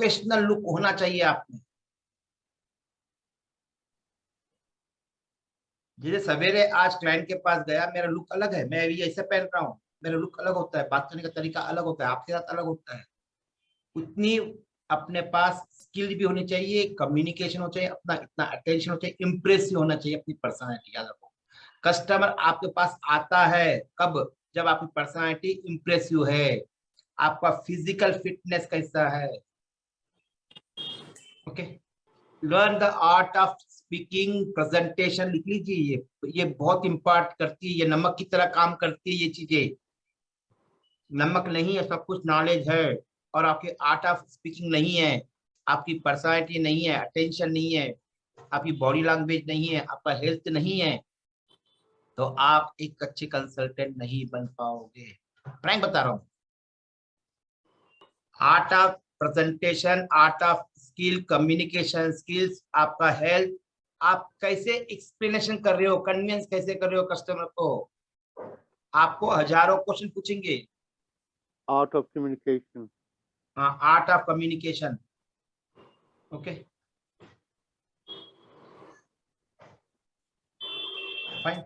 Professional look होना चाहिए आप में। जैसे सवेरे आज क्लाइंट के पास गया, मेरा लुक अलग है, मैं ये ऐसे पहन रहा हूँ, मेरा लुक अलग होता है, बात करने का तरीका अलग होता है, आपके साथ अलग होता है। उतनी अपने पास स्किल भी होनी चाहिए, कम्युनिकेशन हो चाहिए, अपना इतना अटेंशन हो चाहिए, इम्प्रेसिव होना चाहिए अपनी पर्सनालिटी। याद रखो, कस्टमर आपके पास आता है कब? जब आपकी पर्सनालिटी इम्प्रेसिव है, आपका फिजिकल फिटनेस कैसा है। Okay, learn the art of speaking, presentation लिख लीजिए, ये बहुत इम्पोर्ट करती है, ये नमक की तरह काम करती है ये चीजें। नमक नहीं है, सब कुछ नॉलेज है, और आपके आर्ट ऑफ स्पीकिंग नहीं है, आपकी पर्सनालिटी नहीं है, अटेंशन नहीं है, आपकी बॉडी लैंग्वेज नहीं है, आपका हेल्थ नहीं है, तो आप एक अच्छे कंसल्टेंट नहीं बन पाओगे। फ्रैंक बता रहा हूँ। Art of presentation, art of skill, communication skills, आपका हेल्थ, आप कैसे एक्सप्लेनेशन कर रहे हो, कन्विंस कैसे कर रहे हो कस्टमर को। आपको हजारों क्वेश्चन पूछेंगे। आर्ट ऑफ कम्युनिकेशन, हाँ, art of communication. Okay, fine.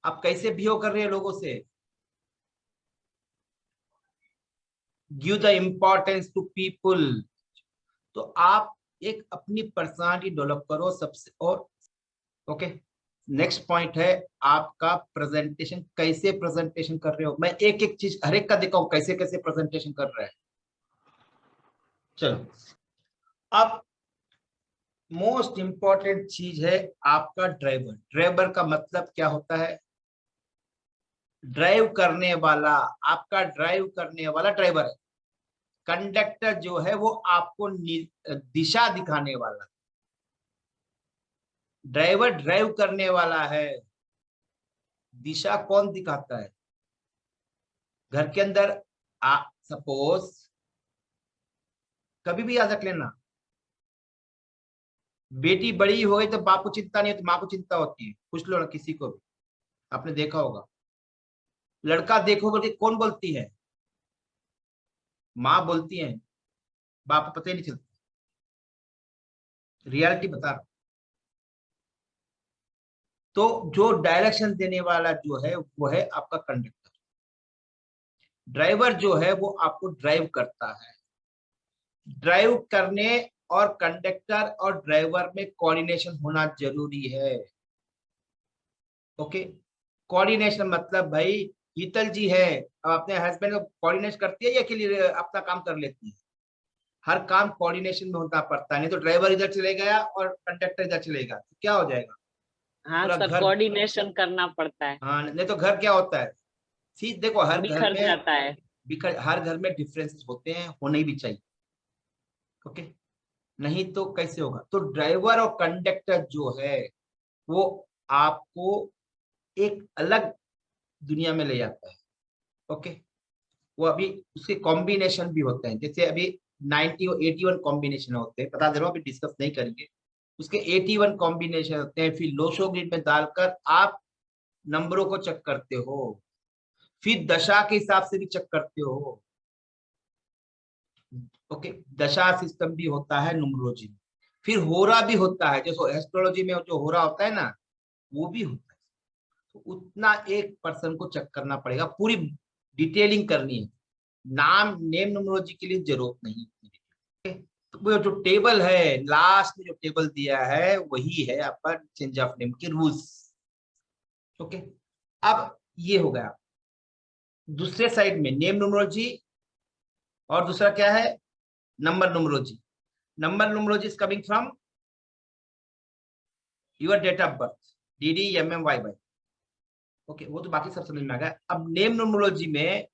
आप कैसे बिहेव कर रहे हैं लोगों से। Give the importance to people. तो आप एक अपनी पर्सनालिटी डेवलप करो सबसे। और ओके, नेक्स्ट पॉइंट है आपका प्रेजेंटेशन, कैसे प्रेजेंटेशन कर रहे हो। मैं एक एक चीज हर एक का दिखाऊं कैसे कैसे प्रेजेंटेशन कर रहे हैं। चलो, अब मोस्ट इंपॉर्टेंट चीज है आपका ड्राइवर। ड्राइवर का मतलब क्या होता है? ड्राइव करने वाला, आपका ड्राइव करने वाला ड्राइवर है। कंडक्टर जो है वो आपको दिशा दिखाने वाला। ड्राइवर ड्राइव करने वाला है, दिशा कौन दिखाता है? घर के अंदर सपोज, कभी भी याद रख लेना, बेटी बड़ी हो गई तो बाप को चिंता नहीं होती, माँ को चिंता होती है। पूछ लो ना किसी को भी, आपने देखा होगा। लड़का देखो बोल के कौन बोलती है? माँ बोलती है, बाप को पता ही नहीं चलता। रियलिटी बता रहा हूं। तो जो डायरेक्शन देने वाला जो है वो है आपका कंडक्टर। ड्राइवर जो है वो आपको ड्राइव करता है। ड्राइव करने और कंडक्टर और ड्राइवर में कोऑर्डिनेशन होना जरूरी है। ओके, कोऑर्डिनेशन मतलब भाई, हीतल जी है, अब अपने हस्बैंड को कोऑर्डिनेट करती है या के लिए अपना काम कर लेती है? हर काम कोऑर्डिनेशन में होना पड़ता है, नहीं तो ड्राइवर इधर चले गया और कंडक्टर इधर चलेगा तो क्या हो जाएगा? हाँ पूरा सर, घर, कोऑर्डिनेशन करना पड़ता है। हाँ, नहीं तो घर क्या होता है? देखो, हर घर बिखर में जाता है। हर घर में डिफरेंसेस होते हैं, होने भी चाहिए। ओके, नहीं तो कैसे होगा? तो ड्राइवर और कंडक्टर जो है वो आपको एक अलग दुनिया में ले जाता है। ओके, वो अभी उसके कॉम्बिनेशन भी होते हैं, जैसे अभी 90 और 81 कॉम्बिनेशन होते हैं, बता दे रहा हूँ, अभी डिस्कस नहीं करेंगे। उसके 81 कॉम्बिनेशन होते हैं, फिर लोशो ग्रिड में डालकर आप नंबरों को चेक करते हो, फिर दशा के हिसाब से भी चेक करते हो। ओके, दशा सिस्टम भी होता है न्यूमरोलॉजी में, फिर होरा भी होता है, जैसे एस्ट्रोलॉजी में जो होरा होता है ना, वो भी होता है। तो उतना एक पर्सन को चेक करना पड़ेगा, पूरी डिटेलिंग करनी है। नेम न्यूमरोलॉजी के लिए जरूरत नहीं है। तो वो जो टेबल है, लास्ट में जो टेबल दिया है वही है आपका चेंज ऑफ नेम के रूल्स। ओके, अब ये हो गया। दूसरे साइड में नेम न्यूमरोलॉजी, और दूसरा क्या है? Number numerology. Number numerology is coming from your date of birth, DDMMYY। Okay, वो तो बाकी सब समझ में आ गया। अब नेम न्यूमरोलॉजी में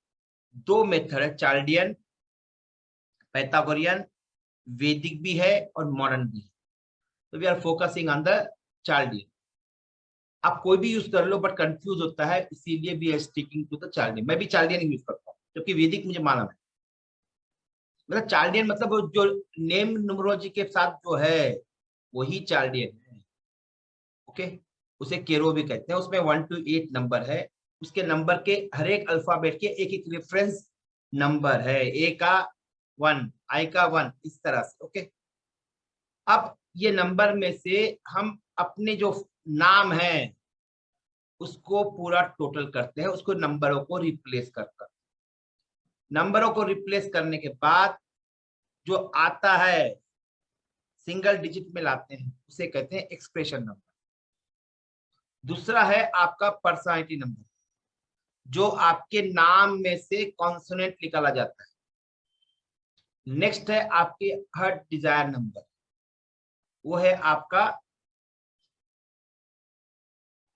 दो मेथड है, चार्डियन, पैथागोरियन, वैदिक भी है और मॉडर्न भी है। तो we are focusing on the चार्डियन। आप कोई भी यूज कर लो बट कंफ्यूज होता है, इसीलिए we are sticking to the चार्डियन। मैं भी चार्डियन यूज करता हूँ, क्योंकि वैदिक मुझे मालूम है। मतलब चार्डियन मतलब जो नेम न्यूमरोलॉजी के साथ जो है वही चार्डियन है। ओके, उसे केरो भी कहते हैं। उसमें 1 to 8 नंबर है, उसके नंबर के हर एक अल्फाबेट के एक एक रेफरेंस नंबर है। ए का 1, I का 1, इस तरह से। ओके, अब ये नंबर में से हम अपने जो नाम है उसको पूरा टोटल करते हैं, उसको नंबरों को रिप्लेस कर नंबरों को रिप्लेस करने के बाद जो आता है सिंगल डिजिट में लाते हैं उसे कहते हैं एक्सप्रेशन नंबर। दूसरा है आपका पर्सनालिटी नंबर, जो आपके नाम में से कॉन्सोनेंट निकाला जाता है। नेक्स्ट है आपके हार्ट डिजायर नंबर, वो है आपका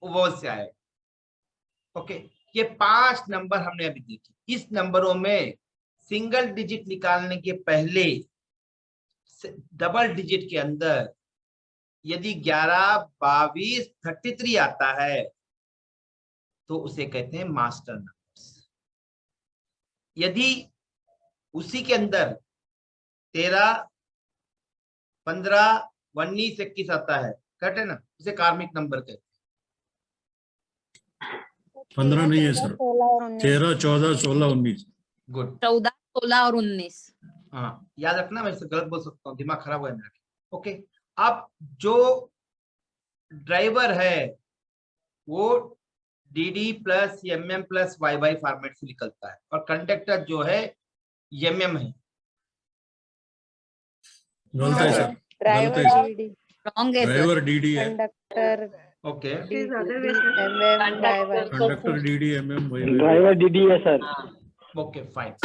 वो से आएगा। ओके, ये 5 नंबर हमने अभी देखे। इस नंबरों में सिंगल डिजिट निकालने के पहले डबल डिजिट के अंदर यदि 11, 22, 33 आता है तो उसे कहते हैं मास्टर नंबर्स। यदि उसी के अंदर 13, 15, 19, 21 आता है, करेक्ट है ना, उसे कार्मिक नंबर कहते हैं। 15 नहीं है सर, 13, 14, 16, 19। गुड, 14, 16 और 19। हाँ याद रखना, मैं इसे गलत बोल सकता हूँ, दिमाग खराब हुआ है मेरा। ओके, अब जो ड्राइवर है वो dd plus mm plus yy format से निकलता है, और कंडक्टर जो है mm है। गलत है सर, गलत ड्राइवर है सर, डीडी रॉन्ग है सर। ड्राइवर डीडी है, conductor okay, MM driver conductor DD MM driver DD है सर। Okay fine.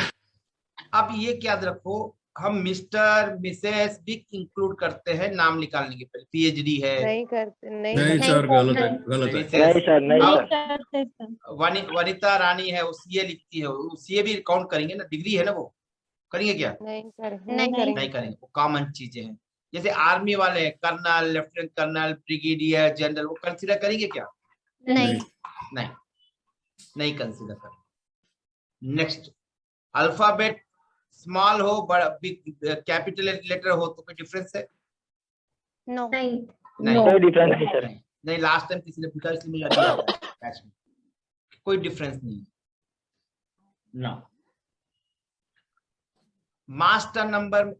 अब ये याद रखो, हम मिस्टर मिसेस भी इंक्लूड करते हैं नाम निकालने के पहले। पीएचडी है, नहीं करते, नहीं सर, गलत है, गलत है। मिसेस, नहीं सर, नहीं और सर। वनिता रानी है, वो सीए लिखती है, वो सीए भी काउंट करेंगे ना, डिग्री है ना, वो करेंगे क्या? नहीं नहीं करेंगे। करेंगे, वो कॉमन चीजें हैं। जैसे आर्मी वाले हैं, colonel, lieutenant colonel, brigadier, general, वो कंसीडर करेंगे क्या? नहीं। नहीं, नहीं कंसीडर करेंगे। नेक्स्ट, अल्फाबेट स्मॉल हो बड़ा बिग कैपिटल लेटर हो तो कोई डिफरेंस है? नो नहीं, कोई डिफरेंस नहीं सर। नहीं, लास्ट टाइम किसी ने पूछा इसलिए मुझे याद आ गया बैच में। कोई डिफरेंस नहीं है ना। मास्टर नंबर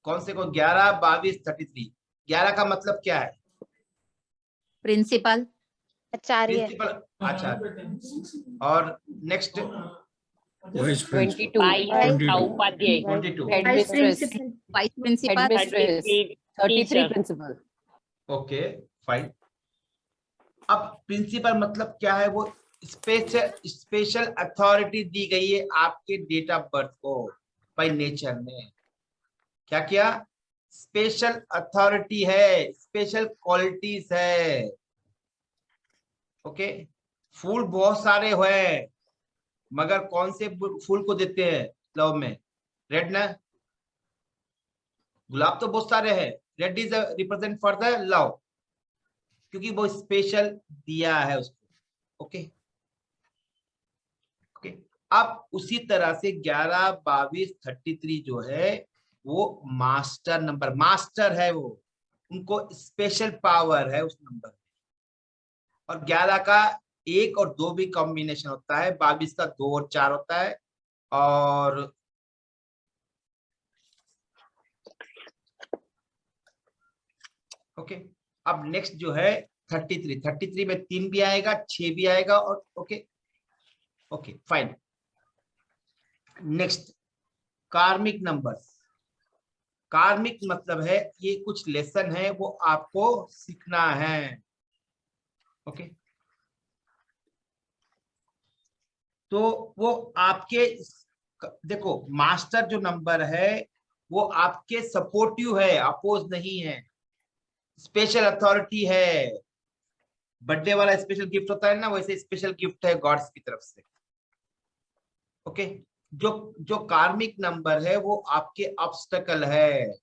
कौन से को? 11, 22, 33। 11 का मतलब क्या है? प्रिंसिपल, आचार्य, प्रिंसिपल, अच्छा। और नेक्स्ट वाइस प्रिंसिपल, 22 उपाध्याय, 22। Vice principal, 33 principal. Okay fine. अब प्रिंसिपल मतलब क्या है? वो स्पेशल अथॉरिटी दी गई है आपके डेट ऑफ बर्थ को बाय नेचर में। क्या क्या? स्पेशल अथॉरिटी है, स्पेशल क्वालिटीज है। ओके, फूल बहुत सारे हुए, मगर कौन से फूल को देते हैं लव में? रेड ना? गुलाब तो बहुत सारे हैं, red is represent for the love, क्योंकि वो स्पेशल दिया है उसको। ओके ओके, अब उसी तरह से 11, 22, 33 जो है वो मास्टर नंबर, मास्टर है वो, उनको स्पेशल पावर है उस नंबर में। और 11 का 1 और 2 भी कॉम्बिनेशन होता है, 22 का 2 और 4 होता है, और ओके। अब नेक्स्ट जो है 33 में 3 भी आएगा, 6 भी आएगा, और ओके ओके फाइन। नेक्स्ट, कार्मिक नंबर्स। कार्मिक मतलब है ये कुछ लेसन है वो आपको सीखना है। ओके, तो वो आपके, देखो मास्टर जो नंबर है वो आपके सपोर्टिव है, अपोज नहीं है, स्पेशल अथॉरिटी है। बर्थडे वाला स्पेशल गिफ्ट होता है ना, वैसे स्पेशल गिफ्ट है गॉड्स की तरफ से। ओके, जो कार्मिक नंबर है वो आपके ऑब्स्टेकल है,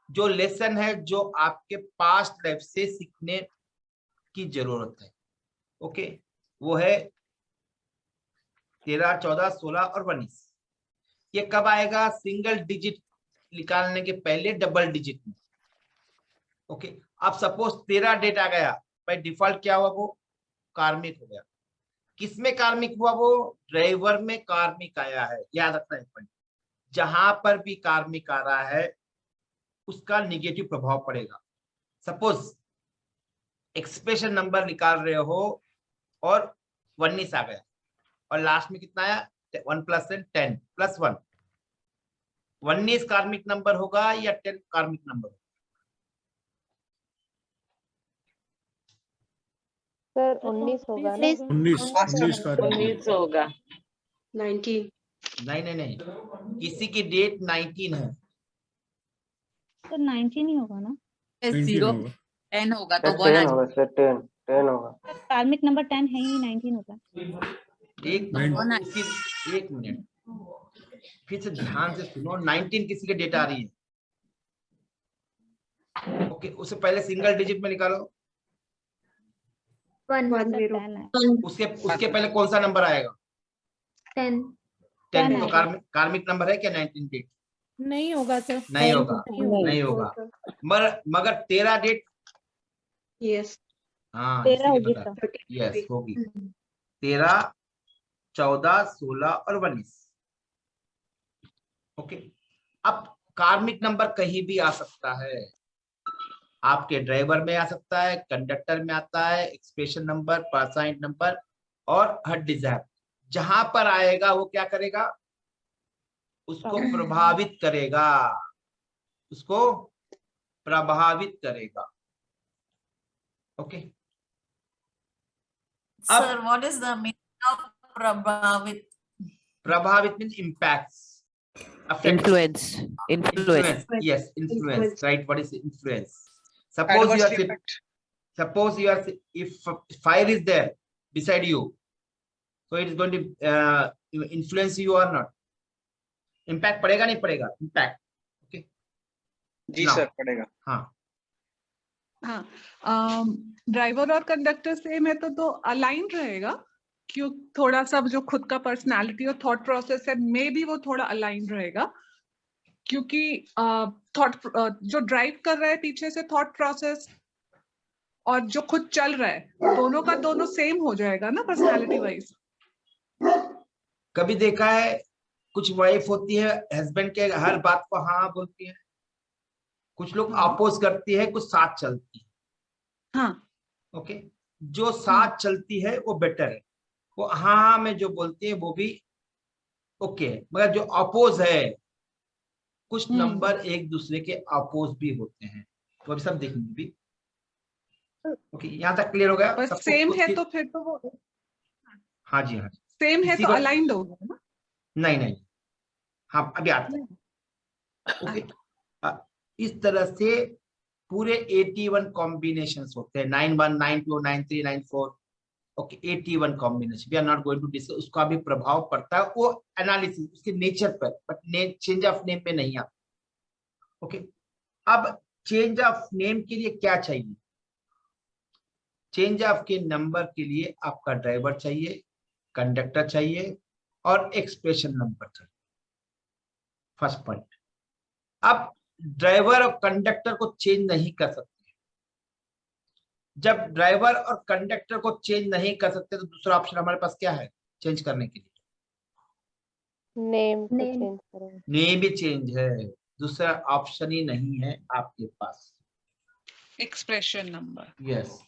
जो लेसन है, जो आपके पास्ट लाइफ से सीखने की जरूरत है। ओके, वो है 13, 14, 16 और 19। ये कब आएगा? सिंगल डिजिट निकालने के पहले डबल डिजिट में। ओके, अब सपोज 13 डेट आ गया, बाय डिफॉल्ट क्या हुआ? वो कार्मिक हो गया। किसमें कार्मिक हुआ? वो ड्राइवर में कार्मिक आया है, याद रखना है पॉइंट। जहां पर भी कार्मिक आ रहा है उसका निगेटिव प्रभाव पड़ेगा। सपोज एक्सप्रेशन नंबर निकाल रहे हो और 19 आ गया और लास्ट में कितना आया 1 + 10 + 1, 19 कार्मिक नंबर होगा या 10 कार्मिक नंबर होगा? सर 19 होगा ना? 19 का 19 होगा। 19 नहीं, किसी की डेट 19 है तो 19 ही होगा ना? 19 होगा। 10 होगा तो 1 10 आ जाएगा। होगा सर, 10 होगा। कार्मिक नंबर 10 है ही, 19 होगा। एक एक मिनट फिर से ध्यान से सुनो। 19 किसी की डेट आ रही है, ओके, उससे पहले सिंगल डिजिट में निकालो। 10 उसके पहले कौन सा नंबर आएगा? 10 तो कार्मिक नंबर है क्या 19 डेट? नहीं होगा सर। नहीं होगा। मगर 13 डेट, यस हाँ 13 इसीलिए होगी बता, सर। यस होगी। 13, 14, 16 और 19, ओके। अब कार्मिक नंबर कहीं भी आ सकता है, आपके ड्राइवर में आ सकता है, कंडक्टर में आता है, एक्सप्रेशन नंबर, परसाइट नंबर और हड डिजायर। जहां पर आएगा वो क्या करेगा? उसको प्रभावित करेगा, उसको प्रभावित करेगा, okay. Sir, what is the meaning of Prabhavit? प्रभावित means impacts, Influence. influence. Yes, influence. Right. What is influence? Suppose you are if fire is there beside you, so it is going to influence you or not? Impact पड़ेगा नहीं पड़ेगा? Impact. Okay. जी Now, sir पड़ेगा। हाँ, driver और conductor same है तो align रहेगा, क्यों थोड़ा सा जो खुद का पर्सनालिटी और थॉट प्रोसेस है मे भी वो थोड़ा अलाइन रहेगा, क्योंकि थॉट जो ड्राइव कर रहा है पीछे से थॉट प्रोसेस और जो खुद चल रहा है दोनों का दोनों सेम हो जाएगा ना पर्सनालिटी वाइज। कभी देखा है कुछ वाइफ होती है हस्बैंड के हर बात को हाँ बोलती है, कुछ लोग अपोज करती है, कुछ साथ चलती है। हाँ, ओके, जो साथ चलती है वो बेटर है, वो हाँ में जो बोलती है वो भी ओके है, मगर जो अपोज है कुछ नंबर एक दूसरे के अपोज भी होते हैं, तो अभी सब देखेंगे भी। ओके, यहाँ तक क्लियर हो गया? बस सेम है तो फिर तो वो हाँ जी, हाँ जी, सेम है तो अलाइंड होगा ना? नहीं, हाँ अभी आता है। ओके, इस तरह से पूरे 81 कॉम्बिनेशंस होते हैं, 91, 92, 93, 94, okay 81 combination. We are not going to discuss, उसका भी प्रभाव पड़ता है, वो एनालिसिस उसके नेचर पर, बट चेंज ऑफ नेम पे नहीं आता। ओके, अब चेंज ऑफ नेम के लिए क्या चाहिए? चेंज ऑफ के नंबर के लिए आपका ड्राइवर चाहिए, कंडक्टर चाहिए और एक्सप्रेशन नंबर चाहिए, फर्स्ट पॉइंट। अब ड्राइवर और कंडक्टर को चेंज नहीं कर सकते। जब ड्राइवर और कंडक्टर को चेंज नहीं कर सकते तो दूसरा ऑप्शन हमारे पास क्या है चेंज करने के लिए? नेम चेंज करेंगे। नेम भी चेंज है, दूसरा ऑप्शन ही नहीं है आपके पास। एक्सप्रेशन नंबर, यस,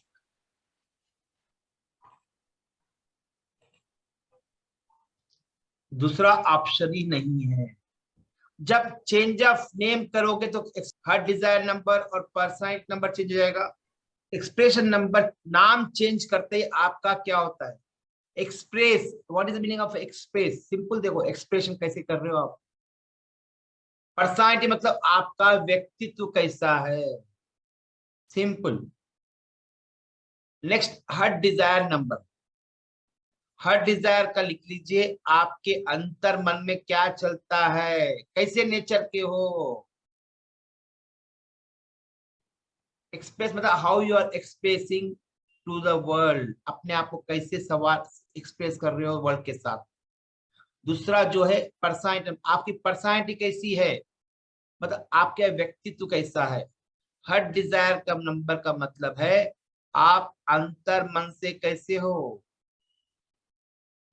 दूसरा ऑप्शन ही नहीं है। जब चेंज ऑफ नेम करोगे तो हर डिजायर नंबर और परसाइट नंबर चेंज हो जाएगा। एक्सप्रेशन नंबर, नाम चेंज करते ही आपका क्या होता है? Express. What is the meaning of express? Simple देखो, एक्सप्रेशन कैसे कर रहे हो आप। पर्सनालिटी मतलब आपका व्यक्तित्व कैसा है, सिंपल। नेक्स्ट, हर डिजायर नंबर। हर डिजायर का लिख लीजिए, आपके अंतर मन में क्या चलता है, कैसे नेचर के हो। एक्सप्रेस मतलब how you are expressing to the world, अपने आप को कैसे सवाल एक्सप्रेस कर रहे हो वर्ल्ड के साथ। दूसरा जो है पर्सनालिटी, आपकी पर्सनालिटी कैसी है, मतलब आपका व्यक्तित्व कैसा है। हर डिजायर का नंबर का मतलब है आप अंतर मन से कैसे हो।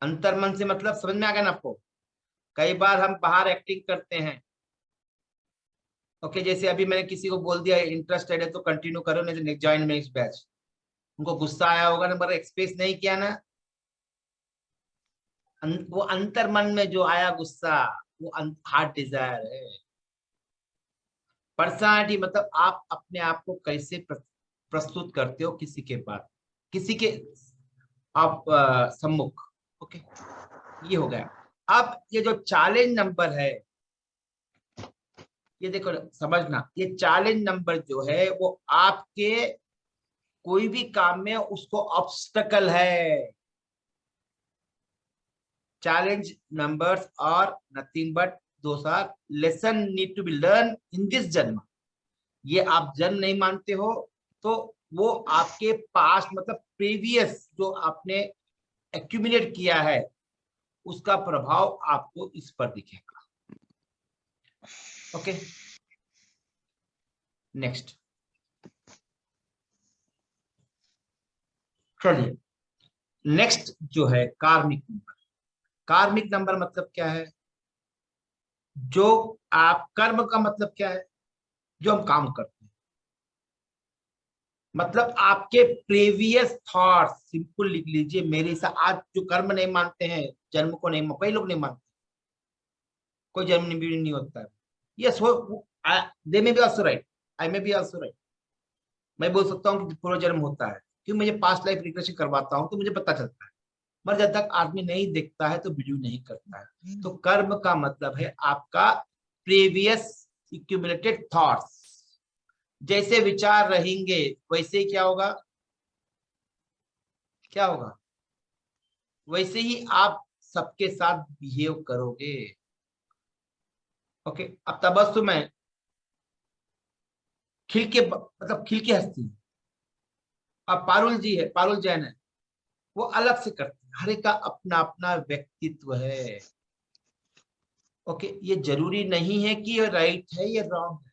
अंतर मन से मतलब समझ में आ गया ना आपको? कई बार हम बाहर एक्टिंग करते हैं। ओके, जैसे अभी मैंने किसी को बोल दिया इंटरेस्टेड है तो कंटिन्यू करो, नहीं तो ज्वाइन नेक्स्ट बैच। उनको गुस्सा आया होगा ना, मगर एक्सप्रेस नहीं किया ना, वो अंतर मन में जो आया गुस्सा, वो हार्ट डिजायर है। पर्सनालिटी मतलब आप अपने आप को कैसे प्रस्तुत करते हो किसी के पास, किसी के आप सम्मुख। ओके, ये हो गया। अब ये जो चैलेंज नंबर है, ये देखो समझना, ये चैलेंज नंबर जो है वो आपके कोई भी काम में उसको ऑब्स्टकल है। challenge numbers are nothing but those are lesson need to be learned in this जन्म। ये आप जन्म नहीं मानते हो तो वो आपके पास्ट मतलब प्रीवियस जो आपने एक्यूमुलेट किया है उसका प्रभाव आपको इस पर दिखेगा। ओके, नेक्स्ट चलिए, नेक्स्ट जो है कार्मिक नंबर। कार्मिक नंबर मतलब क्या है? जो आप कर्म का मतलब क्या है? जो हम काम करते हैं, मतलब आपके प्रीवियस थॉट्स। सिंपल लिख लीजिए मेरे साथ। आज जो कर्म नहीं मानते हैं, जन्म को नहीं, कई लोग नहीं मानते, कोई जन्म नहीं होता है। Yes, they may be also right, I may be also right. मैं बोल सकता हूँ कि पूर्व जन्म होता है, क्यों? मुझे पास्ट लाइफ रिग्रेशन करवाता हूँ तो मुझे पता चलता है। मगर जब तक आदमी नहीं देखता है तो बिलीव नहीं करता है। तो कर्म का मतलब है आपका प्रीवियस एक्यूमुलेटेड थॉट्स। जैसे विचार रहेंगे वैसे ही क्या होगा? क्या होगा? वैसे ही आप सबके साथ बिहेव करोगे। ओके, अब तबस्सुम है, खिल के मतलब खिल के हंसती है। अब पारुल जी है, पारुल जैन है, वो अलग से करते हैं। हर एक का अपना अपना व्यक्तित्व है। ओके, ये जरूरी नहीं है कि ये राइट है ये रॉन्ग है।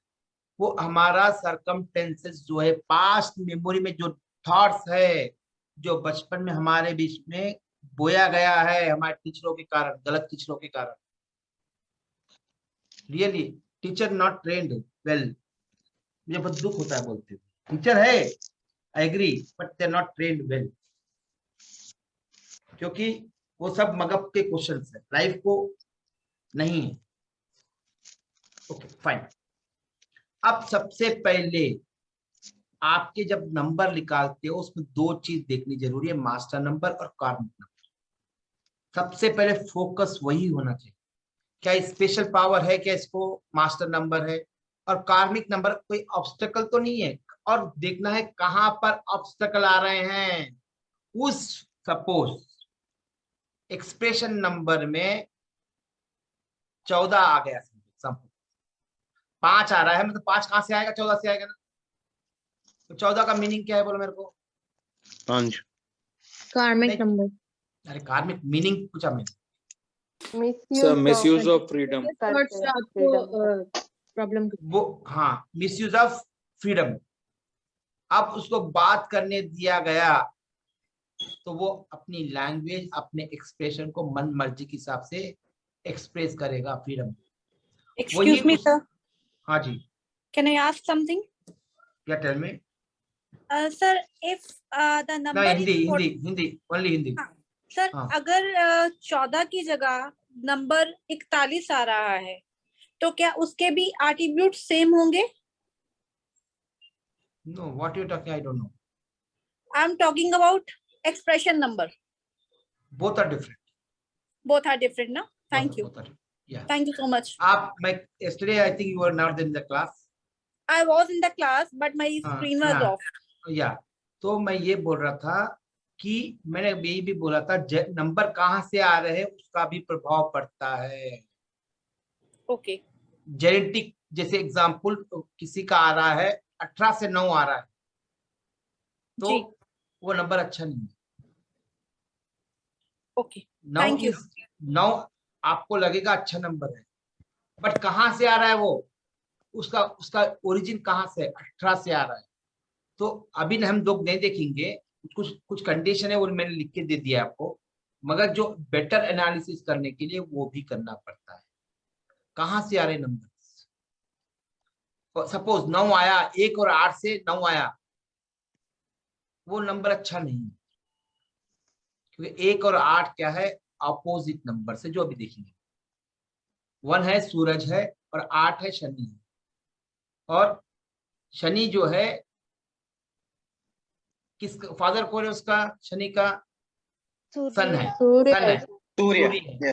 वो हमारा सरकमटेंसेस जो है, पास्ट मेमोरी में जो थॉट्स है, जो बचपन में हमारे बीच में बोया गया है हमारे टीचरों के कारण, गलत टीचरों के कारण। Really teacher not trained well. मुझे बहुत दुख होता है बोलते हुए। टीचर है, I agree, but they are not trained well, क्योंकि वो सब मगध के क्वेश्चंस है, लाइफ को नहीं है। Okay fine. अब सबसे पहले आपके जब नंबर निकालते हो उसमें दो चीज देखनी जरूरी है, मास्टर नंबर और कार्मिक नंबर। सबसे पहले फोकस वही होना चाहिए, क्या स्पेशल पावर है, क्या इसको मास्टर नंबर है। और कार्मिक नंबर कोई ऑब्स्टेकल तो नहीं है, और देखना है कहां पर ऑब्स्टेकल आ रहे हैं। उस सपोज एक्सप्रेशन नंबर में 14 आ गया, 5 आ रहा है, मतलब 5 कहां से आएगा? 14 से आएगा ना। तो 14 का मीनिंग क्या है बोलो मेरे को? 5 कार्मिक नंबर। अरे कार्मिक मीनिंग पूछा मैंने। Misuse of freedom problem. वो हाँ, मिसयूज ऑफ फ्रीडम। अब उसको बात करने दिया गया तो वो अपनी लैंग्वेज, अपने एक्सप्रेशन को मन मर्जी के हिसाब से एक्सप्रेस करेगा। फ्रीडम। Excuse me, sir. हाँ जी, Can I ask something? क्या टेल में? Sir, if the number नहीं, Hindi is Hindi Hindi only Hindi. Sir हाँ। अगर 14 की जगह नंबर 41 आ रहा है तो क्या उसके भी एट्रीब्यूट सेम होंगे? No, what you talking, I don't know. I am talking about expression number. Both are different. Both are different ना? Thank you, Yeah. Thank you so much. आप मैं yesterday I think you were not in the class. I was in the class but my screen was off. या तो मैं ये बोल रहा था कि मैंने यही भी बोला था, नंबर कहाँ से आ रहे हैं उसका भी प्रभाव पड़ता है। ओके, जेनेटिक, जैसे एग्जांपल किसी का आ रहा है 18 से 9 आ रहा है तो जी। वो नंबर अच्छा नहीं है। Okay, thank you. 9 आपको लगेगा अच्छा नंबर है, बट कहाँ से आ रहा है वो, उसका उसका ओरिजिन कहाँ से? 18 से आ रहा है। तो अभी हम लोग नहीं देखेंगे, कुछ कंडीशन है वो मैंने लिख के दे दिया आपको। मगर जो बेटर एनालिसिस करने के लिए वो भी करना पड़ता है। कहाँ से आ रहे नंबर? सपोज 9 आया, 1 और 8 से 9 आया, वो नंबर अच्छा नहीं है, क्योंकि 1 और 8 क्या है, अपोजिट नंबर से, जो अभी देखेंगे। 1 है सूरज है और 8 है शनि है, और शनि जो है किस फादर कौन है उसका? शनि का सन है, सन है, सूर्य है।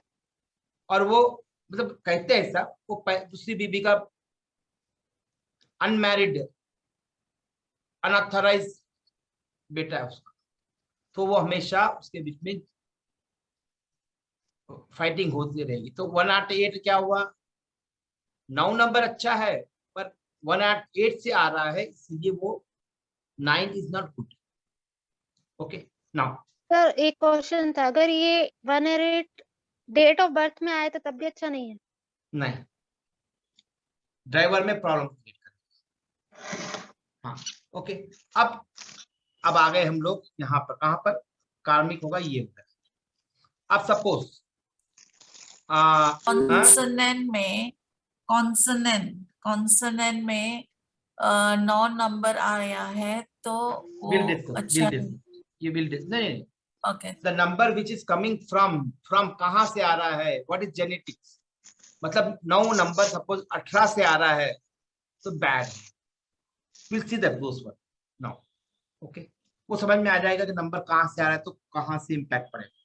और वो मतलब कहते हैं ऐसा, वो दूसरी बीबी का अनमैरिड अनऑथराइज बेटा है उसका, तो वो हमेशा उसके बीच में फाइटिंग होती रहेगी। तो 108 क्या हुआ? 9 नंबर अच्छा है, पर 108 से आ रहा है, इसलिए वो 9 is not good. Okay, now sir एक क्वेश्चन था, अगर ये 108 डेट ऑफ बर्थ में आए तो तब भी अच्छा नहीं है? नहीं, ड्राइवर में प्रॉब्लम क्रिएट कर। हाँ, ओके। अब आ गए हम लोग यहाँ पर, कहाँ पर कार्मिक होगा, ये होगा। अब सपोज कॉन्सोनेंट में 9 नंबर आया है तो वो अच्छा नहीं, okay. The number which is coming from कहाँ से आ रहा है, व्हाट इज जेनेटिक्स, मतलब 9 नंबर सपोज 18 से आ रहा है तो बैड है। Will see that those one now. Okay, वो समझ में आ जाएगा कि नंबर कहाँ से आ रहा है तो कहाँ से इम्पैक्ट पड़ेगा।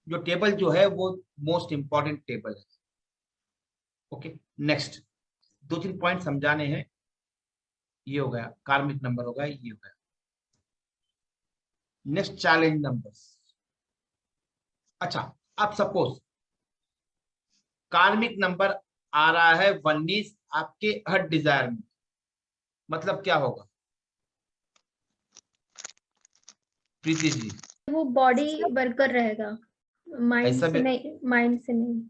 जो टेबल जो है वो मोस्ट इंपॉर्टेंट टेबल है। ओके, नेक्स्ट 2-3 पॉइंट समझाने हैं। ये हो गया कार्मिक नंबर, हो गया ये हो गया। Next challenge numbers. अच्छा, अब सपोज कार्मिक नंबर आ रहा है 19 आपके हर डिजायर में, मतलब क्या होगा प्रीति जी? वो बॉडी वर्कर रहेगा, माइंड ऐसा से भी- नहीं, माइंड से नहीं।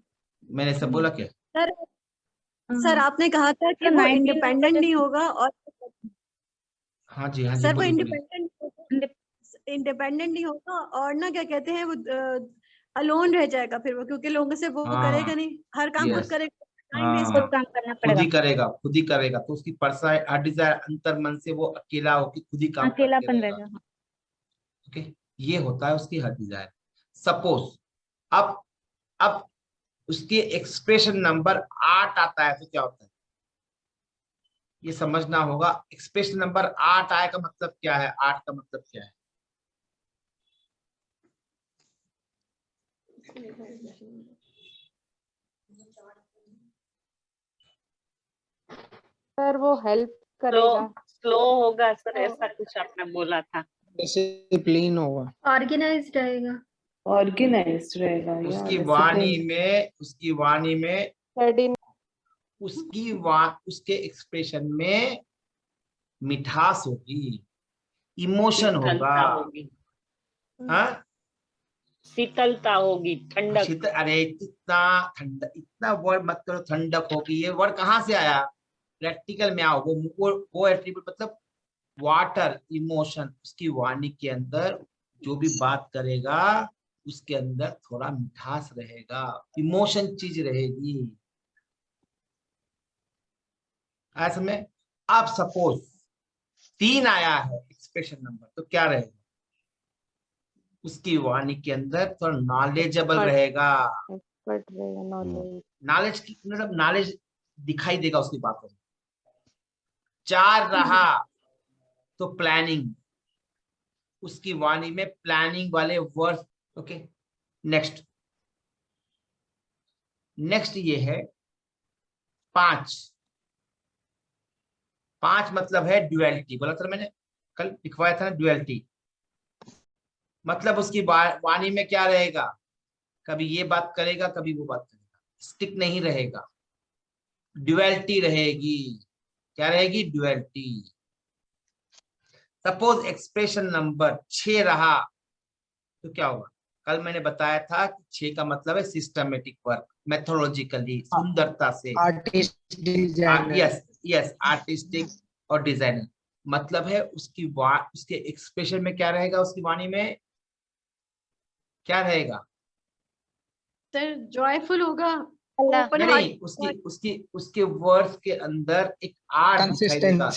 मैंने सब बोला क्या? सर आपने कहा था कि वो इंडिपेंडेंट नहीं होगा, और हाँ जी, हाँ जी, सर वो बोलिए, बोलिए। इंडिपेंडेंट नहीं होगा, और ना क्या कहते हैं, वो अलोन रह जाएगा फिर वो, क्योंकि लोगों से वो हाँ, करेगा नहीं, हर काम yes. खुद करेगा, टाइम हाँ, वेस्ट काम करना खुद ही पड़ेगा, करेगा, तो उसकी पर्सनल हर डिजायर अंतर मन से वो अकेला होकर खुद ही काम करते अकेलापन रहेगा। रहेगा। ओके, ये होता है उसकी हर डिजायर। सपोज अब उसके एक्सप्रेशन नंबर 8 आता है तो क्या होता है, ये समझना होगा। एक्सप्रेशन नंबर 8 आए का मतलब क्या है? 8 का मतलब क्या है? सर वो हेल्प करेगा, स्लो होगा सर, ऐसा कुछ आपने बोला था। डिसिप्लिन होगा, ऑर्गेनाइज्ड रहेगा, ऑर्गेनाइज्ड रहेगा। उसकी वाणी में स्टडी उसके एक्सप्रेशन में मिठास होगी, इमोशन होगा। हाँ, शीतलता होगी, ठंडक। अरे इतना वर्ड मत करो, ठंडक होगी। ये वर्ड कहाँ से आया? प्रैक्टिकल में आओ। वो एट्रीब्यूट मतलब वाटर, इमोशन। उसकी वाणी के अंदर जो भी बात करेगा उसके अंदर थोड़ा मिठास रहेगा, इमोशन चीज रहेगी। ऐसे में आप सपोज 3 आया है एक्सप्रेशन नंबर, तो क्या रहेगा? उसकी वाणी के अंदर थोड़ा नॉलेजेबल रहेगा, एक्सपर्ट रहेगा, नॉलेज, नॉलेज की मतलब नॉलेज दिखाई देगा उसकी बातों में। 4 रहा तो प्लानिंग, उसकी वाणी में प्लानिंग वाले वर्ड। ओके, नेक्स्ट ये है 5 मतलब है ड्युअलिटी। बोला था मैंने, कल लिखवाया था ना, ड्युअलिटी मतलब उसकी वाणी में क्या रहेगा? कभी ये बात करेगा, कभी वो बात करेगा, स्टिक नहीं रहेगा, ड्युअलिटी रहेगी। क्या रहेगी? ड्युअलिटी। सपोज एक्सप्रेशन नंबर 6 रहा तो क्या होगा? कल मैंने बताया था कि 6 का मतलब है सिस्टमेटिक वर्क, मेथोडोलॉजिकली, सुंदरता से। यस, आर्टिस्टिक और डिजाइनर मतलब है उसके एक्सप्रेशन में क्या रहेगा? उसकी वाणी में क्या रहेगा? सर जॉयफुल होगा, अल्लाह। ओपन नहीं, उसके वर्ड्स के अंदर एक आर्ट दिखाई देगा,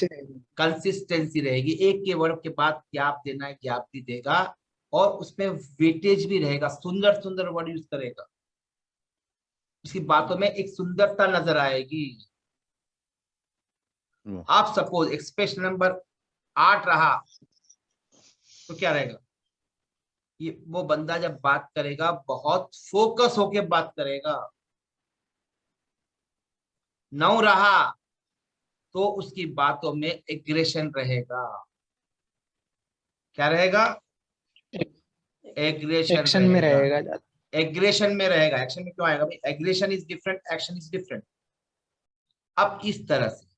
कंसिस्टेंसी रहेगी। एक के वर्ड के बाद गैप देना है, गैप भी देगा, और उसमें वेटेज भी रहेगा, सुंदर सुंदर वर्ड यूज करेगा, उसकी बातों में एक सुंदरता नजर आएगी। आप सपोज एक्सप्रेशन नंबर 8 रहा तो क्या रहेगा? ये वो बंदा जब बात करेगा बहुत फोकस होके बात करेगा। 9 रहा तो उसकी बातों में एग्रेशन रहेगा। क्या रहेगा? एग्रेशन एक्शन में रहेगा। एग्रेशन में रहेगा। एक्शन में क्यों आएगा भाई? Aggression is different, action is different. अब इस तरह से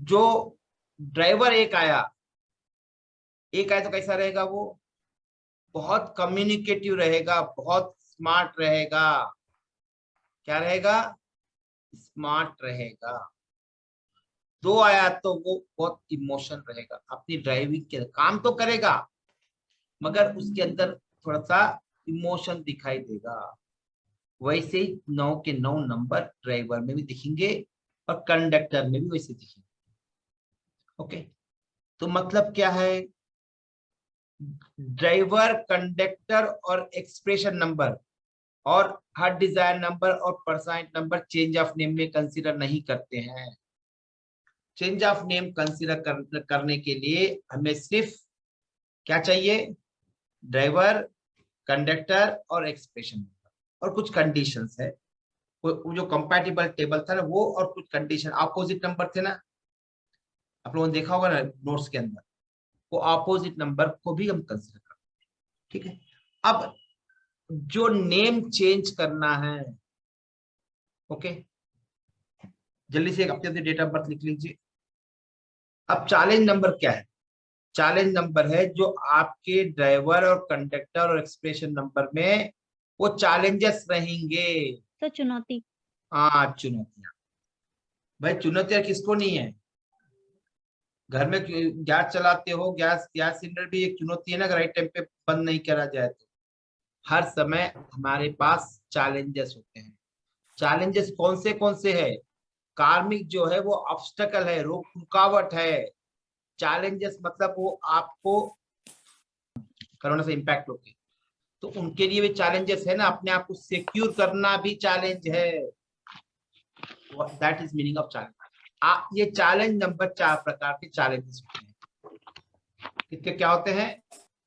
जो ड्राइवर एक आया तो कैसा रहेगा? वो बहुत कम्युनिकेटिव रहेगा, बहुत स्मार्ट रहेगा। क्या रहेगा? स्मार्ट रहेगा। 2 आया तो वो बहुत इमोशन रहेगा, अपनी ड्राइविंग के काम तो करेगा मगर उसके अंदर थोड़ा सा इमोशन दिखाई देगा। वैसे ही 9 के 9 नंबर ड्राइवर में भी दिखेंगे और कंडक्टर में भी वैसे दिखेंगे। ओके, तो मतलब क्या है? ड्राइवर, कंडक्टर और एक्सप्रेशन नंबर और हर डिजायर नंबर और percent number change of name में कंसीडर नहीं करते हैं। चेंज ऑफ नेम कंसीडर करने के लिए हमें सिर्फ क्या चाहिए? ड्राइवर, कंडक्टर और एक्सप्रेशन नंबर, और कुछ कंडीशंस है। वो जो कंपैटिबल टेबल था ना वो, और कुछ कंडीशन अपोजिट नंबर थे ना, आप लोगों ने देखा होगा ना नोट्स के अंदर, वो अपोजिट नंबर को भी हम कंसीडर करते हैं। ठीक है, अब जो नेम चेंज करना है, ओके, जल्दी से अपने डेट ऑफ बर्थ लिख लीजिए। अब चैलेंज नंबर क्या है? चैलेंज नंबर है जो आपके ड्राइवर और कंडक्टर और एक्सप्रेशन नंबर में वो चैलेंजेस रहेंगे। तो चुनौती। हाँ, चुनौतियां। भाई चुनौतियां किसको नहीं है? घर में गैस चलाते हो, गैस सिलेंडर भी एक चुनौती है ना, अगर राइट टाइम पे बंद नहीं करा जाए तो। हर समय हमारे पास चैलेंजेस होते हैं। चैलेंजेस कौन से है? कार्मिक जो है वो ऑब्स्टेकल है, रुकावट है। चैलेंजेस मतलब वो आपको कोरोना से इम्पैक्ट होते हैं, तो उनके लिए भी चैलेंजेस है ना। अपने आप को सिक्योर करना भी चैलेंज है। That is meaning of challenge. ये चैलेंज नंबर 4 प्रकार के चैलेंजेस होते हैं। कितने क्या होते हैं?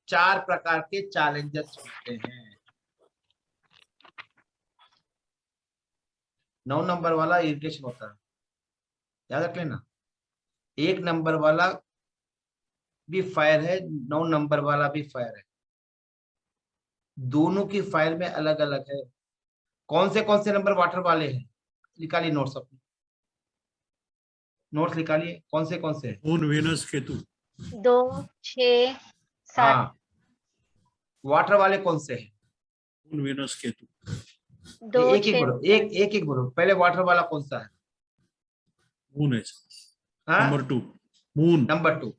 4 प्रकार के चैलेंजेस होते हैं। 9 नंबर वाला इरिटेशन होता है, याद रख लेना। 1 नंबर वाला भी फायर है, 9 नंबर वाला भी फायर है। दोनों की फायर में अलग अलग है। कौन से नंबर वाटर वाले हैं? निकालिए नोट्स, अपने नोट्स निकालिए। कौन से मून, वीनस, केतु। 2, 6, 7। हाँ, वाटर वाले कौन से हैं? Moon, Venus, Ketu. 2, एक एक बोलो। पहले वाटर वाला कौन सा है? मून है। हाँ? Number 2 moon. नंबर 2।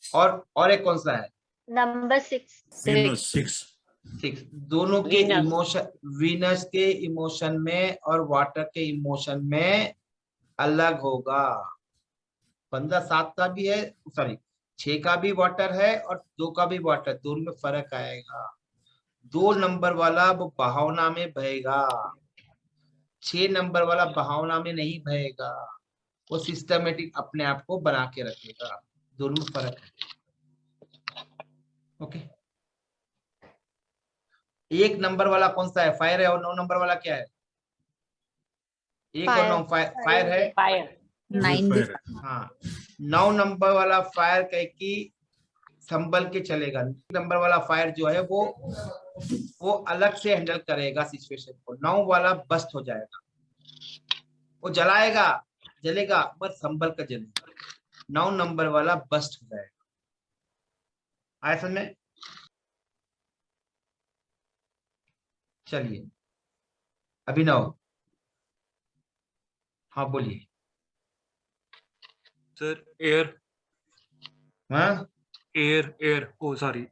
और एक कौन सा है? नंबर 6। 6। दोनों के इमोशन, वीनस के इमोशन में और वाटर के इमोशन में अलग होगा। 15, 7 का भी है, सॉरी 6 का भी वाटर है और 2 का भी वाटर, दोनों में फर्क आएगा। 2 नंबर वाला वो भावना में बहेगा, 6 नंबर वाला भावना में नहीं बहेगा, वो सिस्टमेटिक अपने आप को बना के रखेगा। दोनों में फर्क है। ओके, 1 नंबर वाला कौन सा है? फायर है। और 9 नंबर वाला क्या है? 1 और 9 फायर है। फायर 9 हाँ, 9 नंबर वाला फायर कह की संभल के चलेगा। नंबर वाला फायर जो है वो अलग से हैंडल करेगा सिचुएशन को। 9 वाला बस्ट हो जाएगा, वो जलेगा पर संभल कर जलेगा। 9 नंबर वाला बस्ट हो जाएगा। आया समझ में? चलिए अभिनव, हाँ बोलिए। सर एयर, हाँ, एयर ओ सॉरी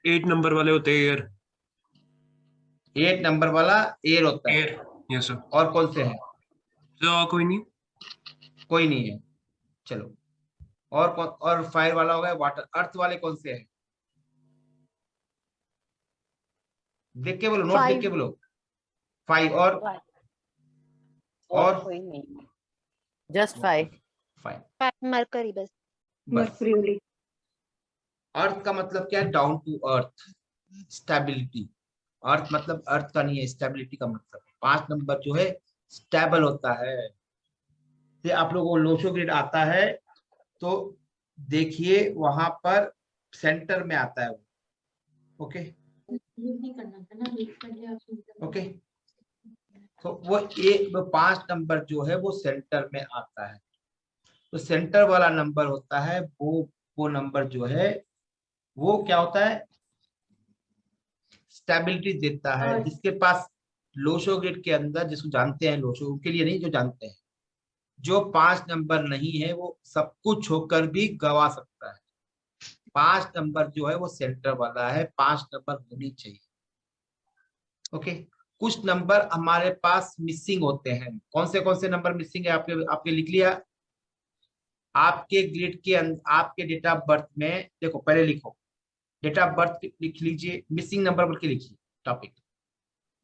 8 नंबर वाले होते हैं एयर। 8 नंबर वाला एयर होता है। Air, yes sir. और कौन से हैं? तो कोई नहीं। कोई नहीं है, चलो। और कौन? और फायर वाला होगा वाटर। अर्थ वाले कौन से हैं? देख के बोलो, नोट देख के बोलो। 5 और कोई नहीं, Just 5. 5 मरकरी बस। मर्क्यूरी। अर्थ का मतलब क्या है? Down to earth, stability. Earth मतलब अर्थ का नहीं है, स्टेबिलिटी का मतलब। 5 नंबर जो है स्टेबल होता है। ये आप लोगों को लोशो ग्रिड आता है तो देखिए वहां पर सेंटर में आता है वो। ओके ओके, तो वो 5 नंबर जो है वो सेंटर में आता है। तो सेंटर वाला नंबर होता है वो नंबर जो है वो क्या होता है? स्टेबिलिटी देता है। जिसके पास लोशो ग्रिड के अंदर, जिसको जानते हैं लोशो, के लिए नहीं, जो जानते हैं, जो 5 नंबर नहीं है वो सब कुछ होकर भी गवा सकता है। 5 नंबर जो है वो सेंटर वाला है, 5 नंबर होनी चाहिए। ओके, कुछ नंबर हमारे पास मिसिंग होते हैं। कौन से नंबर मिसिंग है? आपके लिख लिया। आपके ग्रिड के आपके डेट ऑफ बर्थ में देखो, पहले लिखो डेट ऑफ बर्थ लिख लीजिए, मिसिंग नंबर बोल के लिखिए टॉपिक।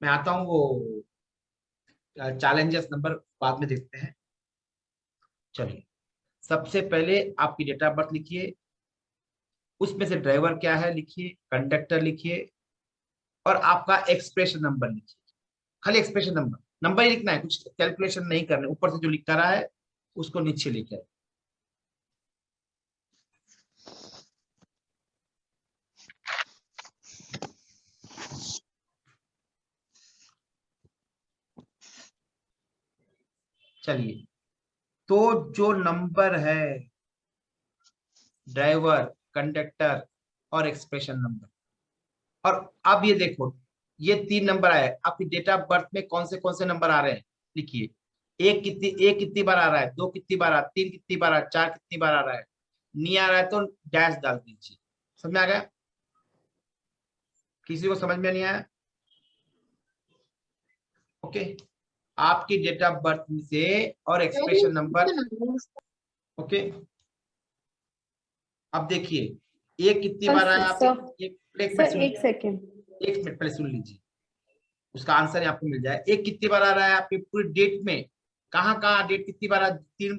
मैं आता हूँ, वो चैलेंजेस नंबर बाद में देखते हैं। चलिए, सबसे पहले आपकी डेट ऑफ बर्थ लिखिए, उसमें से ड्राइवर क्या है लिखिए, कंडक्टर लिखिए, और आपका एक्सप्रेशन नंबर लिखिए। खाली एक्सप्रेशन नंबर ही लिखना है, कुछ कैलकुलेशन नहीं करना। ऊपर से जो लिखा रहा है उसको नीचे लिखे। चलिए, तो जो नंबर है ड्राइवर, कंडक्टर और एक्सप्रेशन नंबर, और अब ये देखो ये 3 नंबर आए। आपकी डेट ऑफ बर्थ में कौन से नंबर आ रहे हैं लिखिए। एक कितनी बार आ रहा है, 2 कितनी बार आ रहा है, 3 कितनी बार आ रहा है, 4 कितनी बार आ रहा है। नहीं आ रहा है तो डैश डाल दीजिए। समझ में आ गया? किसी को समझ में नहीं आया? ओके, आपकी डेट ऑफ बर्थ से और एक्सप्रेशन नंबर। ओके, अब देखिए एक कितनी बार आया आपके। एक सेकेंड, एक मिनट पहले सुन लीजिए, उसका आंसर आपको मिल जाए। एक कितनी बार आ रहा है आपके पूरी डेट में? कहाँ डेट कितनी बार? 3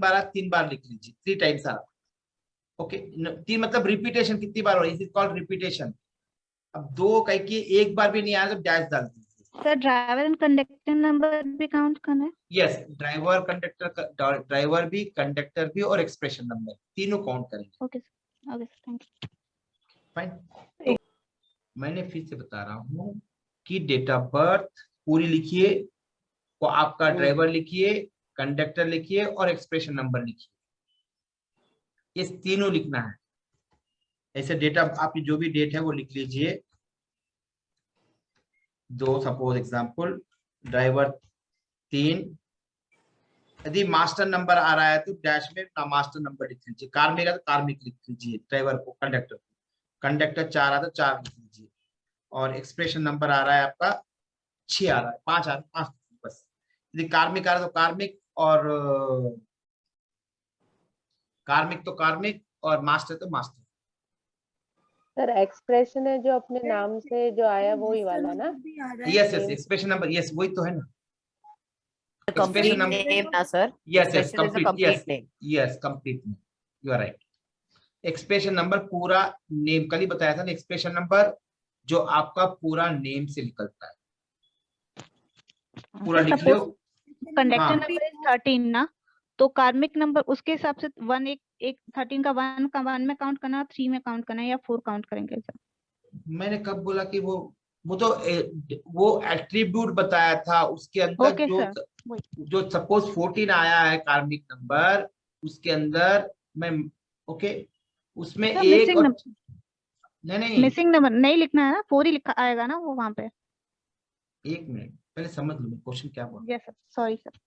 बार लिख लीजिए, 3 टाइम्स आ रहा। ओके, 3 मतलब रिपीटेशन कितनी बार हो रही है, इज कॉल्ड रिपीटेशन। अब 2 कह के एक बार भी नहीं आया तो डैश डाल दीजिए। Sir driver and conductor number भी काउंट करना है? यस, ड्राइवर भी, कंडक्टर भी और एक्सप्रेशन नंबर, तीनों काउंट करेंगे। Okay sir, thank you. Fine. तो मैंने फिर से बता रहा हूँ कि डेट ऑफ बर्थ पूरी लिखिए, तो आपका ड्राइवर लिखिए, कंडक्टर लिखिए और एक्सप्रेशन नंबर लिखिए। ये तीनों लिखना है। ऐसे डेट ऑफ आपकी जो भी डेट है वो लिख लीजिए। 2 सपोज एग्जांपल, ड्राइवर 3। यदि मास्टर नंबर आ रहा है तो डैश में मास्टर नंबर लिख लीजिए। कार्मिक है तो कार्मिक लिख लीजिए ड्राइवर को, कंडक्टर को। कंडक्टर 4 आ तो 4 लिख लीजिए। और एक्सप्रेशन नंबर आ रहा है आपका 6 आ रहा है, 5 आ रहा है, 5 बस। यदि कार्मिक आ रहा है तो कार्मिक, और कार्मिक और मास्टर तो मास्टर। सर एक्सप्रेशन है जो अपने नाम से जो आया वो ही वाला ना? यस एक्सप्रेशन नंबर, यस वही तो है ना। Complete name ना sir? Yes Expression is a complete name. Yes complete name, you are right. Expression number पूरा नेम, कल ही बताया था ना। एक्सप्रेशन नंबर जो आपका पूरा नेम से निकलता है, पूरा लिख लो। कंडक्टर नंबर इज 13 ना, तो कार्मिक नंबर उसके हिसाब से 13 का 1 में काउंट करना, 3 में काउंट करना, या 4 काउंट करेंगे सर? मैंने कब बोला कि वो तो वो एट्रीब्यूट बताया था उसके अंदर। Okay, जो सपोज 14 आया है कार्मिक नंबर, उसके अंदर मैं ओके उसमें सर, एक और, नहीं मिसिंग नंबर नहीं लिखना है ना, 4 ही लिखा आएगा ना वो वहां पे। एक मिनट पहले समझ लो मैं क्वेश्चन क्या बोल। Yes sir, sorry sir.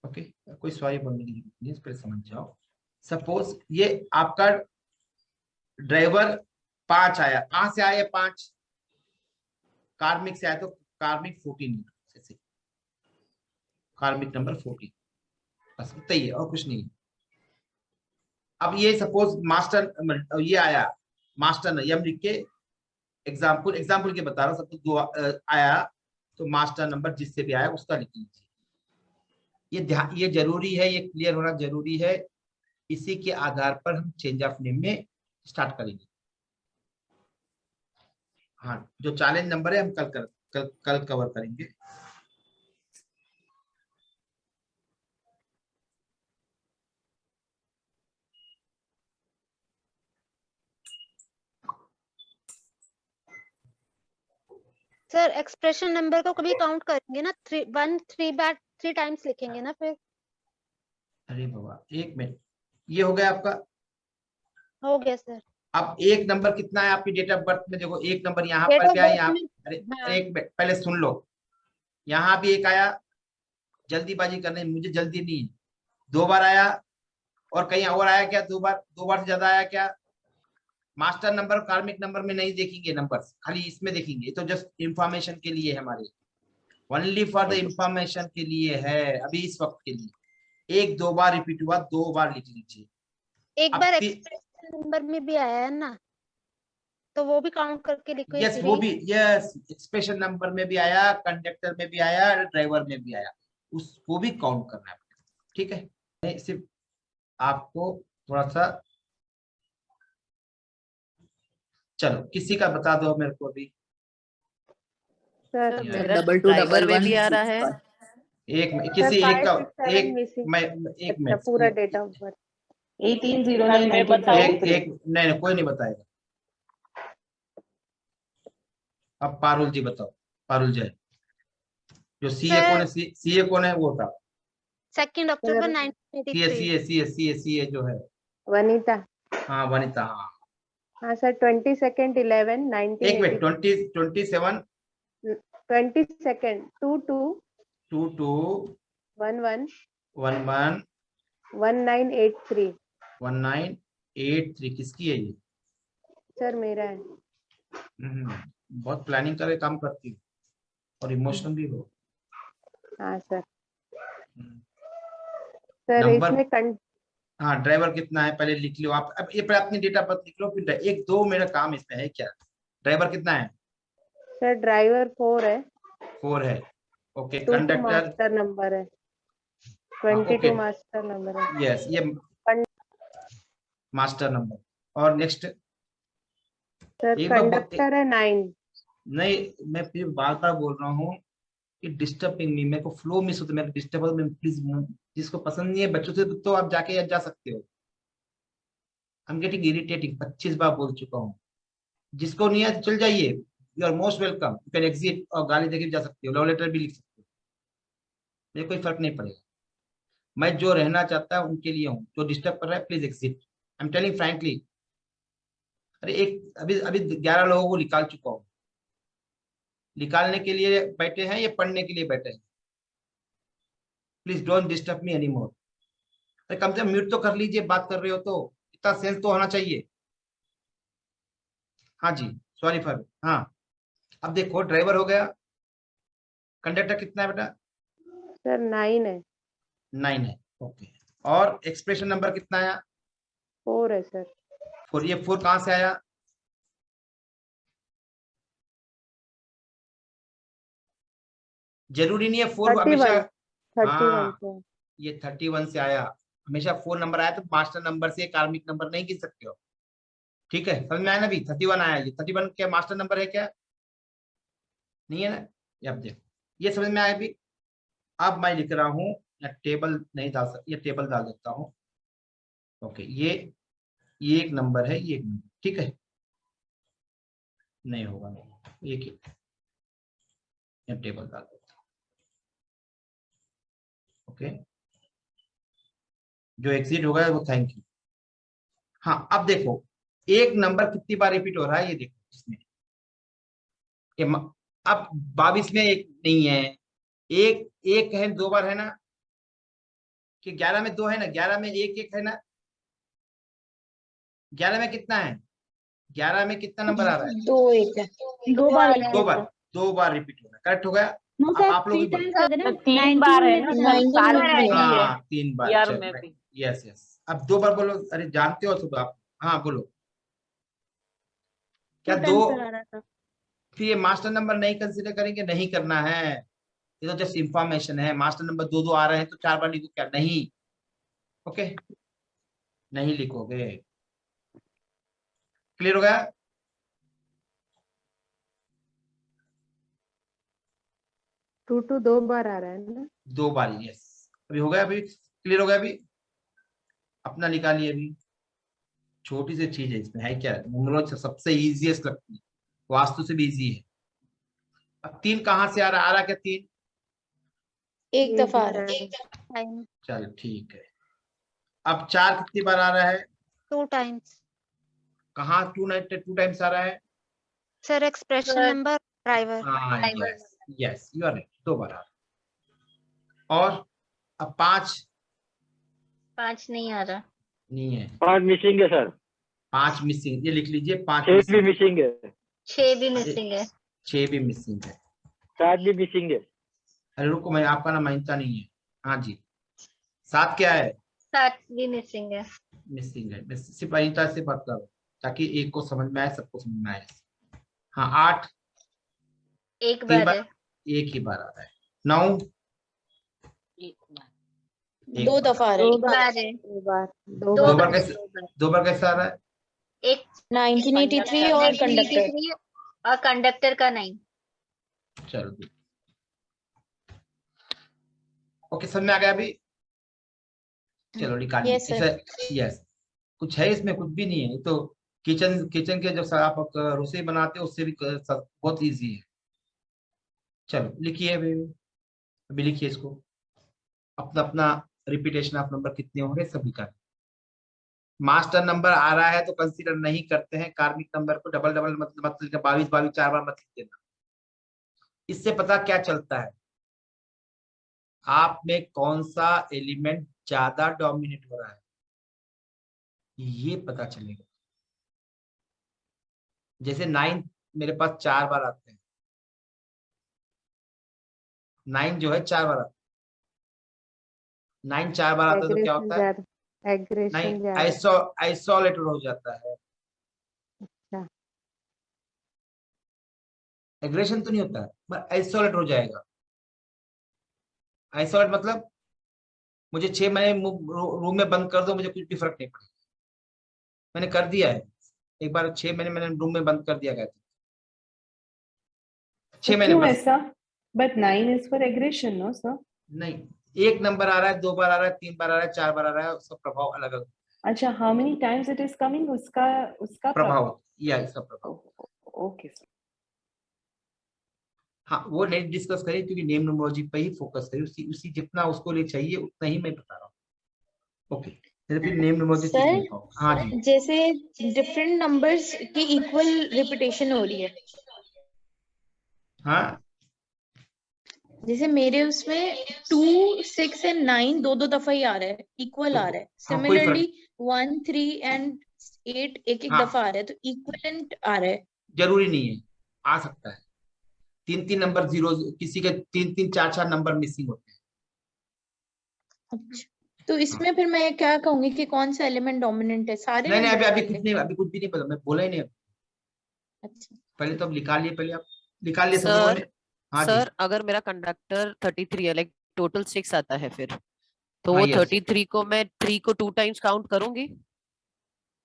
Okay, कोई सॉरी बोलने की जरूरत नहीं, पहले समझ जाओ। सपोज ये आपका ड्राइवर 5 आया, कहां से आया 5? कार्मिक से आया, तो कार्मिक 14, कार्मिक नंबर 14, बस इतना ही है और कुछ नहीं। अब ये सपोज मास्टर ये आया, मास्टर ये हम लिख के एग्जाम्पल के बता रहा हूँ, सपोज 2 आया तो मास्टर नंबर जिससे भी आया उसका लिख लीजिए। ये जरूरी है, ये क्लियर होना जरूरी है। इसी के आधार पर हम चेंज ऑफ नेम में स्टार्ट करेंगे। हाँ, जो चैलेंज नंबर है हम कल कवर करेंगे। सर एक्सप्रेशन नंबर को कभी काउंट करेंगे ना, 3 टाइम्स लिखेंगे ना फिर। अरे बाबा, 1 मिनट, ये हो गया आपका, हो गया सर। अब एक नंबर कितना है आपकी डेट ऑफ बर्थ में? देखो एक नंबर यहाँ पर क्या है, यहाँ अरे एक मिनट पहले सुन लो, यहाँ भी एक आया, जल्दीबाजी करने मुझे जल्दी नहीं, 2 बार आया, और कहीं और आया क्या? 2 बार से ज्यादा आया क्या? मास्टर नंबर कार्मिक नंबर में नहीं देखेंगे नंबर, खाली इसमें देखेंगे। तो जस्ट इंफॉर्मेशन के लिए हमारे, ओनली फॉर द इंफॉर्मेशन के लिए है अभी इस वक्त के लिए। 1-2 बार रिपीट हुआ, 2 बार लिख लीजिए। एक बार एक्सप्रेशन नंबर में भी आया है ना, तो वो भी काउंट करके लिखो। यस, वो भी, यस, एक्सप्रेशन नंबर में भी आया, कंडक्टर में भी आया, ड्राइवर में भी आया, उसको भी काउंट करना है, ठीक है। सिर्फ आपको थोड़ा सा, चलो किसी का बता दो मेरे को अभी। सर डबल 2 डबल 1 भी आ रहा है। एक किसी एक का, एक मिनट, पूरा डेट ऑफ बर्थ 1809 एक नहीं, कोई नहीं बताएगा। अब पारुल जी बताओ, पारुल जय, जो सीए कौन है? सीए कौन है वो बताओ। 2 अक्टूबर 1983। सीए जो है वनीता। हाँ वनीता, हाँ सर 22nd 11 19 एक मिनट, 27 22nd 22 11 11 1983। 1983 किसकी है ये? सर मेरा है। बहुत प्लानिंग करे काम करती हो और इमोशनल भी हो। हाँ सर। सर इसमें हाँ, ड्राइवर कितना है पहले लिख लो आप। अब ये पहले अपनी डेटा पर लिख लो, फिर 1-2 मेरा काम इसमें है क्या। ड्राइवर कितना है? सर ड्राइवर 4 है। 4 है, ओके। 22 कंडक्टर मास्टर नंबर है, 22 मास्टर नंबर है। यस, ये मास्टर नंबर। और नेक्स्ट सर कंडक्टर है 9। नहीं, मैं फिर बार बार बोल रहा हूँ कि डिस्टर्बिंग मी, मेरे को फ्लो मिस होता है, मेरे डिस्टर्ब में प्लीज, जिसको पसंद नहीं है बच्चों से तो आप जाके जा सकते हो। आई एम गेटिंग इरिटेटिंग, 25 बार बोल चुका हूँ। जिसको नहीं है चल जाइए, you are most welcome, you can exit, और गाली देके जा सकते हो, लव लेटर भी लिख सकते हो, मेरे कोई फर्क नहीं पड़ेगा। मैं जो रहना चाहता है उनके लिए हूँ, जो डिस्टर्ब कर रहा है please exit, I am telling frankly. अरे एक अभी 11 लोगों को निकाल चुका हूँ। निकालने के लिए बैठे हैं या पढ़ने के लिए बैठे हैं? Please don't disturb me any more. अरे कम से कम म्यूट तो कर लीजिए, बात कर रहे हो तो इतना सेंस तो होना चाहिए। हाँ जी, सॉरी फॉर, हाँ अब देखो ड्राइवर हो गया। कंडक्टर कितना है बेटा? सर 9 है। 9 है, ओके। और एक्सप्रेशन नंबर कितना आया? 4 है सर। 4, ये 4 कहां से आया? जरूरी नहीं है 4 हमेशा, 31 से। ये 31 से आया, हमेशा 4 नंबर आया तो मास्टर नंबर से कार्मिक नंबर नहीं गिन सकते हो, ठीक है? समझ में आया ना? भी 31 आया, ये 31 क्या मास्टर नंबर है क्या? नहीं है ना? ये अब देखो, ये समझ में आया भी। अब मैं लिख रहा हूँ, टेबल नहीं डाल सकता, ये टेबल डाल देता हूँ, ओके। ये एक नंबर है, ये एक नंबर, ठीक है? नहीं होगा, नहीं, एक ही टेबल डाल देता हूँ, ओके। जो एग्जिट होगा वो थैंक यू। हाँ अब देखो, एक नंबर कितनी बार रिपीट हो रहा है ये देखो इसमें। अब 22 में एक नहीं है, एक है, 2 बार है ना, कि 11 में 2 है ना, 11 में एक है ना, 11 में कितना है? 11 में कितना नंबर आ रहा है? 2 1 दो बार दो बार रिपीट हो रहा है, करेक्ट हो गया। नो अब सर आप लोग 3 भी बोलो। टाइम्स है ना, 3 बार है ना 19 हाँ 3 बार, ईयर चलो, में भी। Yes yes. अब 2 बार बोलो, अरे जानते हो सब आप। हाँ बोलो, क्या 2? फिर ये मास्टर नंबर नहीं कंसीडर करेंगे? नहीं करना है, ये तो जस्ट इंफॉर्मेशन है। मास्टर नंबर 2 आ रहे हैं तो 4 बार लिखो क्या? नहीं, ओके, नहीं लिखोगे। क्लियर हो गया? टू 2 बार आ रहा है ना? 2 बार, यस। अभी हो गया, अभी क्लियर हो गया। अभी अपना निकालिए। अभी छोटी सी चीज है, इसमें है क्या? न्यूमरोलॉजी सबसे इजीएस्ट लगती है, वास्तु से भी इजी है। अब 3 कहाँ से आ रहा है? आ रहा क्या 3? एक दफा आ रहा है। चल ठीक है। अब 4 कितनी बार आ रहा है? 2 टाइम्स। कहाँ 2 टाइम्स आ रहा है? Sir expression number driver. हाँ yes yes, you are right, 2 बार आ रहा है। और अब 5 नहीं आ रहा। नहीं है, 5 मिसिंग है सर। 5 मिसिंग, ये लिख लीजिए। 5 6 भी मिसिंग है। 6 भी मिसिंग है। 6 भी मिसिंग है। 7 भी मिसिंग है। अरे रुको, मैं आपका नाम मानता नहीं है। हाँ जी, 7 क्या है? 7 भी मिसिंग है। मिसिंग है, सिर्फ अनिता से बात करो ताकि एक को समझ में आए, सबको समझ में आए। हाँ 8 एक 3 बार है। एक ही बार आ रहा है। 9 2 दफा आ रहा है। 2 बार है। 2 बार कैसे? 2 बार कैसे आ रहा है? एक 1983 और कंडक्टर। 1983 और कंडक्टर का 9। चलो ओके, समझ में आ गया अभी? चलो निकालिए। यस, कुछ है इसमें? कुछ भी नहीं है, तो किचन के जब आप रसोई बनाते हो उससे भी बहुत इजी है। चलो लिखिए अभी लिखिए इसको। अपना अपना रिपीटेशन ऑफ नंबर कितने होंगे सब निकालिए। मास्टर नंबर आ रहा है तो कंसीडर नहीं करते हैं। कार्मिक नंबर को डबल डबल मतलब 22 22 4 बार मत लिख देना। इससे पता क्या चलता है? आप में कौन सा एलिमेंट ज्यादा डोमिनेट हो रहा है, ये पता चलेगा। जैसे 9 मेरे पास 4 बार आते हैं। 9 जो है 4 बार आता है। 9 4 बार आता है तो क्या होता है? एग्रेशन 9 आइसोलेटेड हो जाता है। एग्रेशन तो नहीं होता है, पर आइसोलेट हो जाएगा। आइसोलेट मतलब मुझे 6 महीने रूम में बंद कर दो, मुझे कुछ भी फर्क नहीं पड़ेगा। मैंने कर दिया है एक बार, 6 महीने मैंने रूम में बंद कर दिया गया था। 6 महीने बस। ऐसा? But 9 is for aggression, no sir? नहीं, एक नंबर आ रहा है, 2 बार आ रहा है, 3 बार आ रहा है, 4 बार आ रहा है, उसका प्रभाव अलग अलग। अच्छा, how many times it is coming, उसका प्रभाव या इसका प्रभाव। Okay sir. हाँ वो नहीं डिस्कस करिए, क्योंकि नेम न्यूमरोलॉजी पे ही फोकस करिए। उसी जितना उसको लिए चाहिए उतना ही मैं बता रहा हूँ। ओके, फिर नेम न्यूमरोलॉजी। हाँ जी, जैसे डिफरेंट नंबर्स की इक्वल रिपीटेशन हो रही है। हाँ जैसे मेरे उसमें 2 6 एंड 9 दो दफा ही आ रहा है, इक्वल आ रहा है। सिमिलरली 1 3 एंड 8 एक दफा आ रहा है, तो इक्विवेलेंट आ रहा है। जरूरी नहीं है, आ सकता है 3 नंबर जीरो, किसी के 3 4 4 नंबर मिसिंग होते हैं। अच्छा, तो इसमें फिर मैं क्या कहूंगी कि कौन सा एलिमेंट डोमिनेंट है? सारे नहीं अभी कुछ भी नहीं पता, मैं बोला ही नहीं। अच्छा, पहले तो अब निकालिए, पहले आप निकालिए सब सर, लोगों ने। हाँ सर अगर मेरा कंडक्टर 33 है, लाइक टोटल 6 आता है, फिर तो हाँ, वो yes. 33 को मैं 3 को 2 टाइम्स काउंट करूंगी?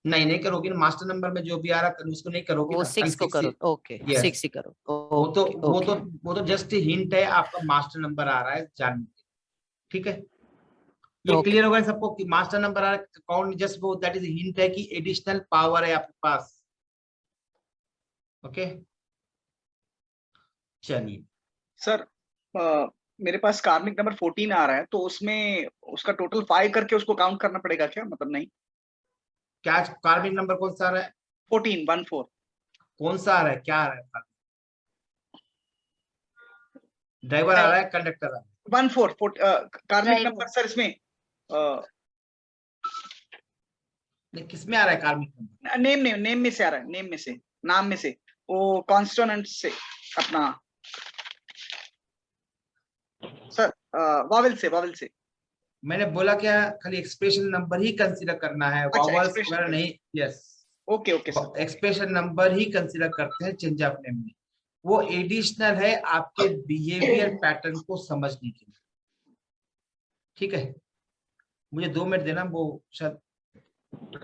नहीं करोगी ना, मास्टर नंबर में जो भी आ रहा है उसको नहीं करोगी वो ना। 6 को करो। ओके, 6 ही करो। वो तो जस्ट हिंट है, आपका मास्टर नंबर आ रहा है जानने के, ठीक है? ये क्लियर होगा सबको कि मास्टर नंबर आ रहा है काउंट, जस्ट वो दैट इज हिंट है कि एडिशनल पावर है आपके पास। ओके चलिए सर, मेरे पास कार्मिक नंबर 14 आ रहा है, तो उसमें उसका टोटल 5 करके उसको काउंट करना पड़ेगा क्या? मतलब नहीं, क्या कार्मिक नंबर कौन सा आ रहा है? 14 कौन सा आ रहा है, क्या आ रहा है? ड्राइवर आ रहा है, कंडक्टर आ रहा है? 14 कार्मिक नंबर सर इसमें किस में आ रहा है कार्मिक नंबर? नेम में से आ रहा है, नेम में से, नाम में से, वो कॉन्स्टोनेंट से अपना सर, वावल से। मैंने बोला क्या, खाली एक्सप्रेशन नंबर ही कंसीडर करना है, वावल्स वगैरह नहीं। Yes, okay sir, expression number ही कंसीडर करते हैं चेंज ऑफ नेम में। वो एडिशनल है आपके बिहेवियर पैटर्न को समझने के लिए। ठीक है, मुझे 2 मिनट देना। वो शायद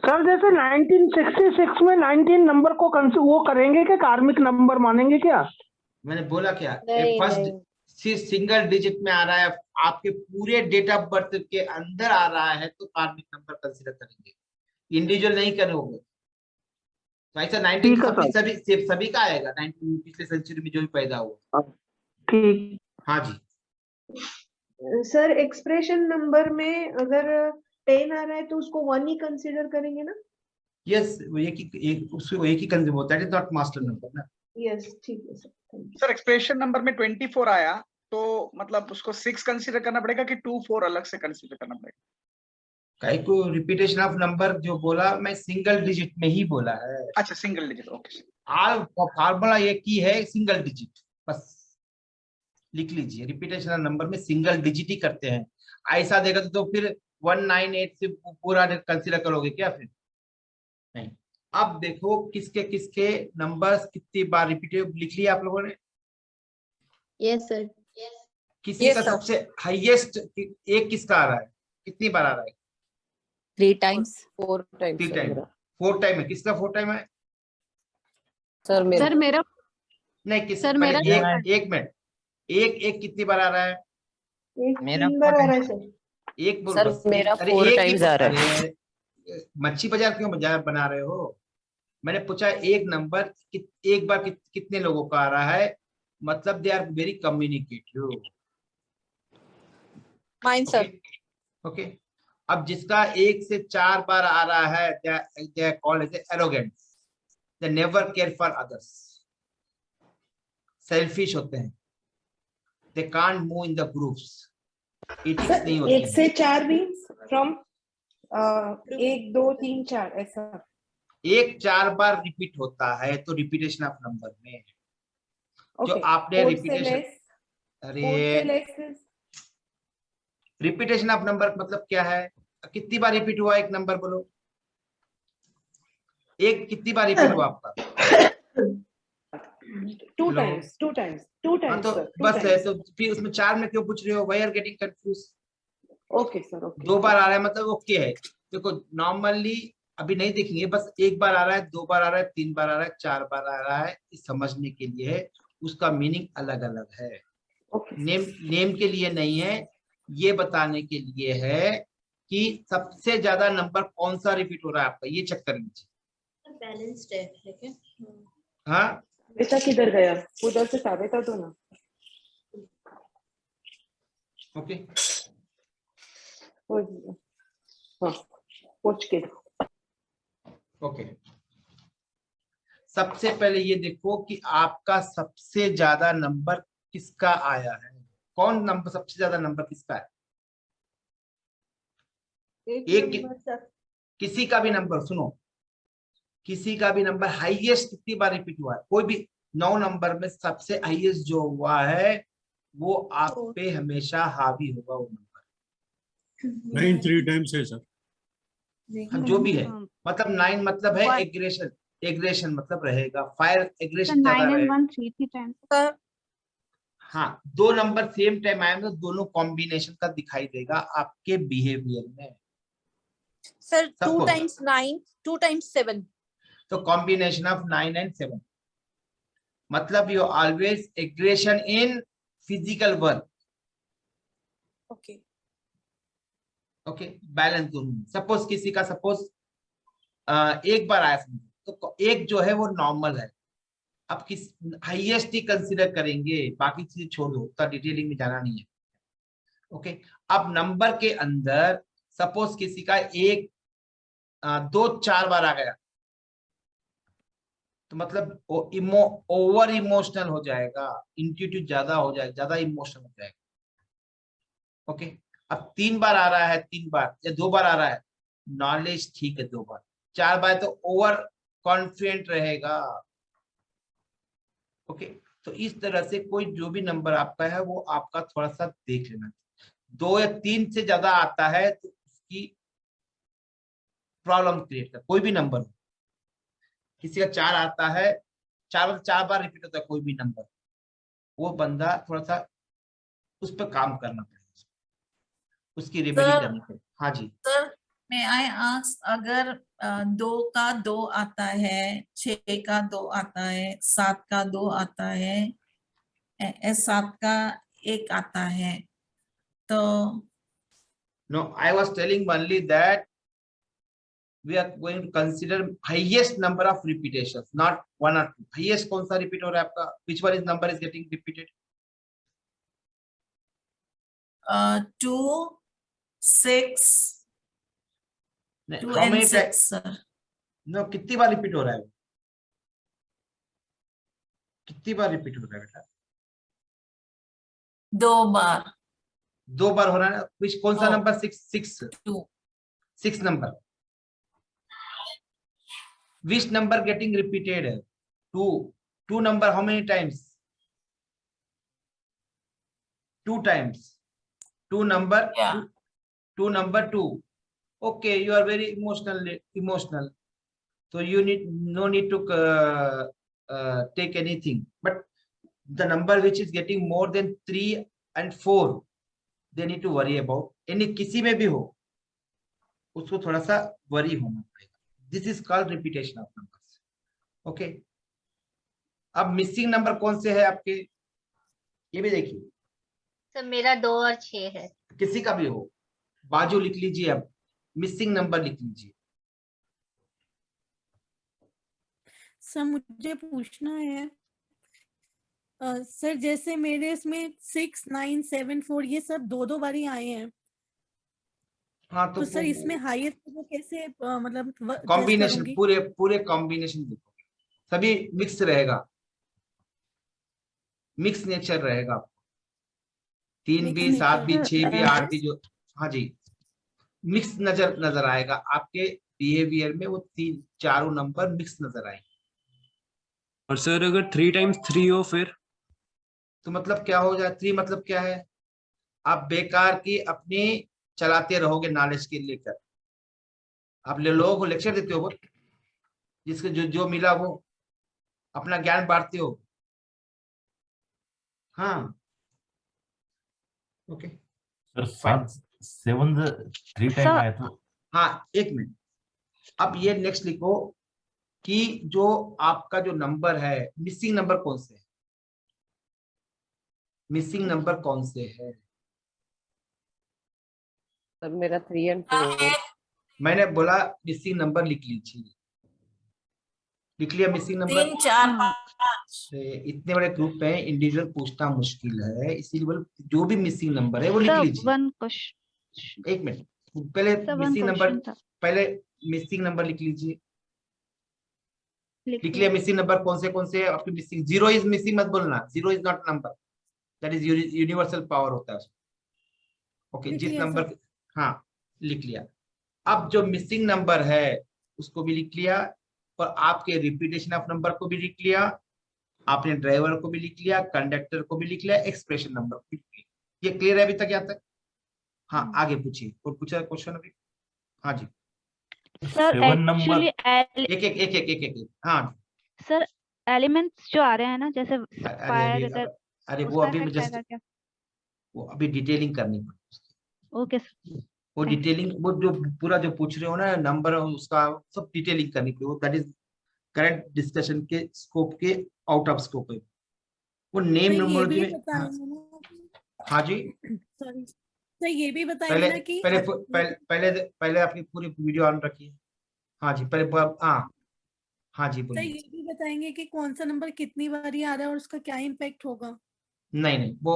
सर जैसे 1966 में 19 नंबर को वो करेंगे क्या, कार्मिक नंबर मानेंगे क्या? मैंने बोला क्या, फर्स्ट सिंगल डिजिट में आ रहा है, आपके पूरे डेट ऑफ बर्थ के अंदर आ रहा है तो कार्मिक नंबर कंसीडर करेंगे, इंडिविजुअल नहीं करोगे। तो ऐसा 19 सभी का आएगा, 19 पिछले सेंचुरी में जो भी पैदा हुआ। ठीक। हाँ जी सर, एक्सप्रेशन नंबर में अगर 10 आ रहा है तो उसको 1 ही कंसीडर करेंगे ना? यस, उसको एक ही कंसीडर होता है, नॉट मास्टर नंबर ना। यस, ठीक है सर। सर एक्सप्रेशन नंबर में 24 आया तो मतलब उसको 6 कंसीडर करना पड़ेगा कि 2 4 अलग से कंसीडर करना पड़ेगा? कई को रिपीटेशन ऑफ नंबर जो बोला, मैं सिंगल डिजिट में ही बोला है। अच्छा, single digit, okay. All formula एक ही है, सिंगल डिजिट, बस लिख लीजिए। रिपीटेशन ऑफ नंबर में सिंगल डिजिट ही करते हैं। ऐसा देखा तो फिर 198 से पूरा कंसीडर करोगे क्या? फिर नहीं। अब देखो किसके किसके नंबर्स कितनी बार रिपीटेड लिख लिया आप लोगों ने? Yes sir. किसी का सबसे हाईएस्ट एक किसका आ रहा है, कितनी बार आ रहा है? 3 times 4 times 3 टाइम, 4 टाइम है। किसका 4 टाइम है? सर मेरा नहीं, किस सर, पहले मेरा एक मिनट, एक कितनी बार आ रहा है? मेरा 3 बार आ रहा है सर। एक बोल सर बस। मेरा अरे 4 एक times ही आ रहा है। मच्छी बाजार क्यों बना रहे हो? मैंने पूछा एक नंबर एक बार कितने लोगों का आ रहा है, मतलब they are very communicative. Mine sir. Okay, अब जिसका 1 से 4 बार आ रहा है, they are called as arrogant, they never care for others, selfish होते हैं, they can't move in the groups, ethics नहीं होती। 1 से 4 मीन्स फ्रॉम 1 2 3 4 ऐसा। 1 4 बार रिपीट होता है तो रिपीटेशन ऑफ नंबर में जो आपने रिपीटेशन, अरे रिपीटेशन ऑफ नंबर मतलब क्या है? कितनी बार रिपीट हुआ एक नंबर, बोलो। एक कितनी बार रिपीट हुआ आपका? 2 टाइम्स तो बस है, तो फिर उसमें 4 में क्यों पूछ रहे हो? Why are getting confuse? Okay sir, okay. 2 बार आ रहा है मतलब ओके है। देखो नॉर्मली अभी नहीं देखेंगे, बस 1 बार आ रहा है, 2 बार आ रहा है, 3 बार आ रहा है, 4 बार आ रहा है, इस समझने के लिए है। उसका मीनिंग अलग अलग है, नेम के लिए नहीं है, ये बताने के लिए है कि सबसे ज्यादा नंबर कौन सा रिपीट हो रहा है आपका, ये चेक कर लीजिए। बैलेंस्ड है, ठीक है। हाँ, बेटा किधर गया? उधर से साबिता दो ना। ओके, हाँ, पूछ के। ओके, सबसे पहले ये देखो कि आपका सबसे ज्यादा नंबर किसका आया है। कौन नंबर सबसे ज्यादा नंबर किसका है? किसी का भी नंबर सुनो, किसी का भी नंबर हाईएस्ट कितनी बार रिपीट हुआ है? कोई भी 9 नंबर में सबसे हाईएस्ट जो हुआ है वो आप पे हमेशा हावी होगा वो नंबर। 9 3 times है सर। जो भी है, मतलब 9 मतलब है एग्रेशन, एग्रेशन मतलब रहेगा फायर, एग्रेशन ज्यादा रहेगा। हाँ, 2 नंबर सेम टाइम आए तो दोनों कॉम्बिनेशन का दिखाई देगा आपके बिहेवियर में। सर 2 times 9 2 times 7, तो कॉम्बिनेशन ऑफ 9 and 7 मतलब you always aggression in physical work. Okay okay, balance दोनों। सपोज किसी का सपोज 1 बार आया तो एक जो है वो नॉर्मल है, अब किस हाईएस्ट ही कंसीडर करेंगे, बाकी चीजें छोड़ दो, उतना डिटेलिंग में जाना नहीं है। ओके, अब नंबर के अंदर सपोज किसी का 1 2 4 बार आ गया तो मतलब ओवर इमोशनल हो जाएगा, इंट्यूटिव ज्यादा हो जाएगा, ज्यादा इमोशनल हो जाएगा। ओके, अब 3 बार आ रहा है, 3 बार या 2 बार आ रहा है, नॉलेज ठीक है 2 बार, 4 बार तो ओवर कॉन्फिडेंट रहेगा। ओके, तो इस तरह से कोई जो भी नंबर आपका है वो आपका थोड़ा सा देख लेना। 2 या 3 से ज्यादा आता है तो उसकी प्रॉब्लम क्रिएट कर, कोई भी नंबर हो। किसी का 4 आता है, 4 बार रिपीट होता है कोई भी नंबर, वो बंदा थोड़ा सा उस पर काम करना पड़ेगा, उसकी रेमेडी सर, करनी पड़ेगी। हाँ जी सर मैं आई आस्क, अगर 2 का 2 आता है, 6 का 2 आता है, 7 का 2 आता है, 7 का 1 आता है, तो no, I was telling only that we are going to consider highest number of repetitions, not 1 or 2. highest कौन सा रिपीट हो रहा है आपका, which one is number is getting repeated? 2, 6, 2 how and many 6 sir. no, कितनी बार repeat हो रहा है, कितनी बार रिपीट हो रहा है बेटा? 2 बार। 2 बार हो रहा है ना। which कौन सा number? 2 6 number. which number getting repeated? 2 number how many times? 2 times. 2 number, yeah. 2 number 2. Okay, you are very emotional, so you no need to take anything, but the number which is getting more than 3 and 4, they need to worry about. any किसी में भी हो उसको थोड़ा सा worry होना पड़ेगा। This is called repetition of numbers. Okay, अब मिसिंग नंबर कौन से है आपके, ये भी देखिए। सर मेरा 2 और 6 है। किसी का भी हो, बाजू लिख लीजिए, अब मिसिंग नंबर लिख लीजिए। सर मुझे पूछना है सर, जैसे मेरे इसमें 6, 9, 7, 4 ये सब 2 बारी आए हैं। हाँ, तो सर इसमें हाईएस्ट को कैसे मतलब कॉम्बिनेशन, पूरे कॉम्बिनेशन देखोगे, सभी मिक्स रहेगा, मिक्स नेचर रहेगा। 3 भी, 7 भी, 6 भी, 8 भी, जो हाँ जी मिक्स नजर आएगा आपके बिहेवियर में। वो 4 नंबर मिक्स नजर आएंगे। और सर अगर 3 times 3 हो फिर तो मतलब क्या हो जाए? 3 मतलब क्या है? आप बेकार की अपनी चलाते रहोगे नॉलेज के लेकर। आप लोगों को लेक्चर देते हो, जिसके जो मिला वो अपना ज्ञान बांटते हो। हाँ ओके सर 7 3 टाइम आया तो। हाँ, एक मिनट, अब ये नेक्स्ट लिखो कि जो आपका जो नंबर है, मिसिंग नंबर कौन से है? मिसिंग नंबर कौन से है? सर मेरा 3 and 4। मैंने बोला मिसिंग नंबर लिख लीजिए। लिख लिया मिसिंग नंबर? 3, 4, 5। इतने बड़े ग्रुप में इंडिविजुअल पूछना मुश्किल है, इसीलिए बोल जो भी मिसिंग नंबर है वो लिख लीजिए। एक मिनट, पहले मिसिंग नंबर, पहले मिसिंग नंबर लिख लीजिए। लिख लिया मिसिंग नंबर कौन से आपके मिसिंग? 0 इज मिसिंग मत बोलना, 0 is not number, that is universal power होता है। ओके, जिस नंबर, हाँ लिख लिया। अब जो मिसिंग नंबर है उसको भी लिख लिया, और आपके रिपीटेशन ऑफ नंबर को भी लिख लिया, आपने ड्राइवर को भी लिख लिया, कंडक्टर को भी लिख लिया, एक्सप्रेशन नंबर को भी लिख लिया। ये क्लियर है अभी तक यहाँ तक? हाँ, आगे पूछिए। और पूछा क्वेश्चन अभी? हाँ जी सर एक्चुअली एक हाँ सर, एलिमेंट्स जो आ रहे हैं ना, जैसे फायर, अरे वो अभी जस्ट वो अभी डिटेलिंग करनी पड़ेगी। ओके सर, वो डिटेलिंग, वो जो पूरा जो पूछ रहे हो ना नंबर, उसका सब डिटेलिंग करनी पड़ेगी। दैट इज करंट डिस्कशन के स्कोप के आउट ऑफ स्कोप है वो। नेम न्यूमरोलॉजी में हाँ जी तो ये भी बताइए ना कि पहले अपनी पूरी वीडियो ऑन रखिए। हाँ जी, पहले हाँ जी बोलिए। ये भी बताएंगे कि कौन सा नंबर कितनी बारी आ रहा है और उसका क्या इम्पैक्ट होगा? नहीं, वो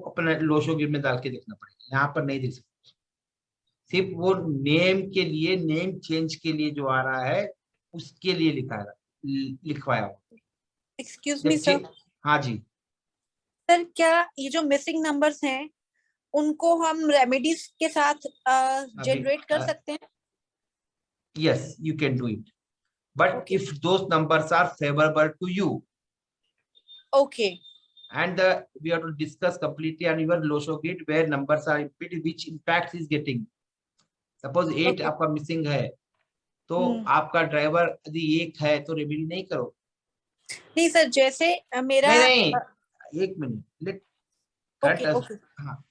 अपने लोशो गिर में डाल के देखना पड़ेगा, यहाँ पर नहीं देख सकते। सिर्फ वो नेम के लिए, नेम चेंज के लिए जो आ रहा है उसके लिए लिखवाया हुआ। Excuse me sir. हाँ जी सर, क्या ये जो मिसिंग नंबर्स हैं उनको हम रेमेडीज के साथ जनरेट कर सकते हैं? yes, you can do it. But if those numbers are favorable to you, Okay. and we have to discuss completely on your Losho grid where numbers are input, which impact is getting. Suppose 8 Okay. आपका missing है, तो आपका driver यदि 1 है तो remedy नहीं करो. नहीं सर, जैसे मेरा नहीं, एक मिनट, लेट ओके ओके हाँ,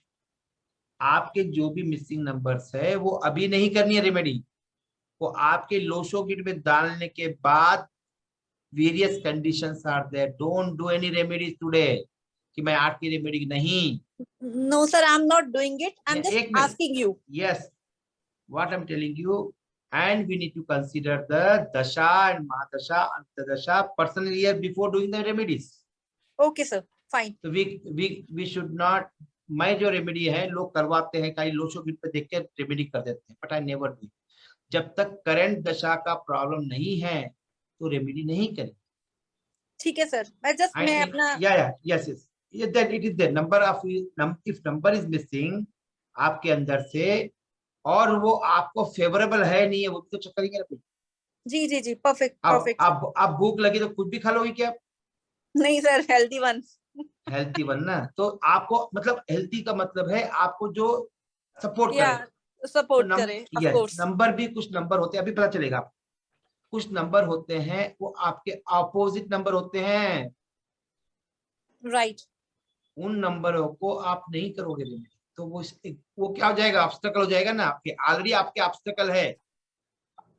आपके जो भी मिसिंग नंबर्स है वो अभी नहीं करनी है रेमेडी, वो आपके लोशो किट में डालने के बाद various conditions are there. Don't do any remedies today कि मैं 8 की रेमेडी नहीं. No sir, I am not doing it, I am just asking you. Yes, what I'm telling you, and we need to consider the dasha and mahadasha and antadasha personal year before doing the remedies. Okay sir, fine. So we should not. मैं जो remedy है लोग करवाते हैं, कई Lo Shu kit पे देख के रेमेडी कर देते हैं, बट आई नेवर डू. जब तक करंट दशा का प्रॉब्लम नहीं है तो रेमेडी नहीं करें. ठीक है सर, मैं अपना yes then it is the number of if number is missing आपके अंदर से और वो आपको फेवरेबल है नहीं है, वो भी तो चेक करेंगे ना. जी जी जी, परफेक्ट परफेक्ट. अब भूख लगी तो कुछ भी खा लोगी क्या? नहीं sir, healthy one. Healthy one ना, तो आपको मतलब हेल्थी का मतलब है आपको जो सपोर्ट करे, सपोर्ट करे. ऑफ कोर्स नंबर भी कुछ नंबर होते हैं, अभी पता चलेगा आपको. कुछ नंबर होते हैं वो आपके अपोजिट नंबर होते हैं. राइट. उन नंबरों को आप नहीं करोगे तो वो क्या हो जाएगा, ऑब्स्टेकल हो जाएगा ना. आपके ऑलरेडी आपके ऑब्स्टेकल है.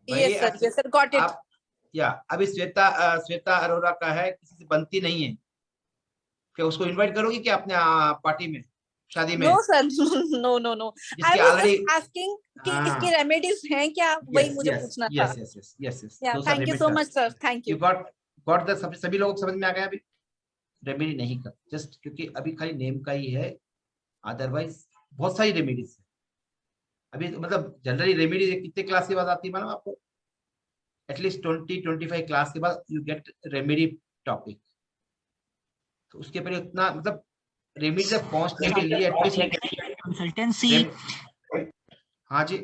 Yes sir, got it. या अभी श्वेता अरोरा का है, किसी से बनती नहीं है, क्या उसको इनवाइट करोगी क्या अपने पार्टी में, शादी में? No sir, no no no. I was just asking कि इसकी रेमेडीज हैं क्या, वही मुझे पूछना था. Yes. Thank you so much sir, thank you. Got the सभी लोगों को समझ में आ गया. अभी रेमेडी नहीं कर, जस्ट क्योंकि अभी खाली नेम का ही है, अदरवाइज बहुत सारी रेमेडीज है अभी. मतलब जनरली रेमेडीज कितने क्लास के बाद आती है मालूम आपको? एटलीस्ट 20-25 क्लास के बाद यू गेट रेमेडी टॉपिक. तो उसके पहले उतना मतलब रेमेडी तक पहुंचने के लिए कंसल्टेंसी. हाँ जी.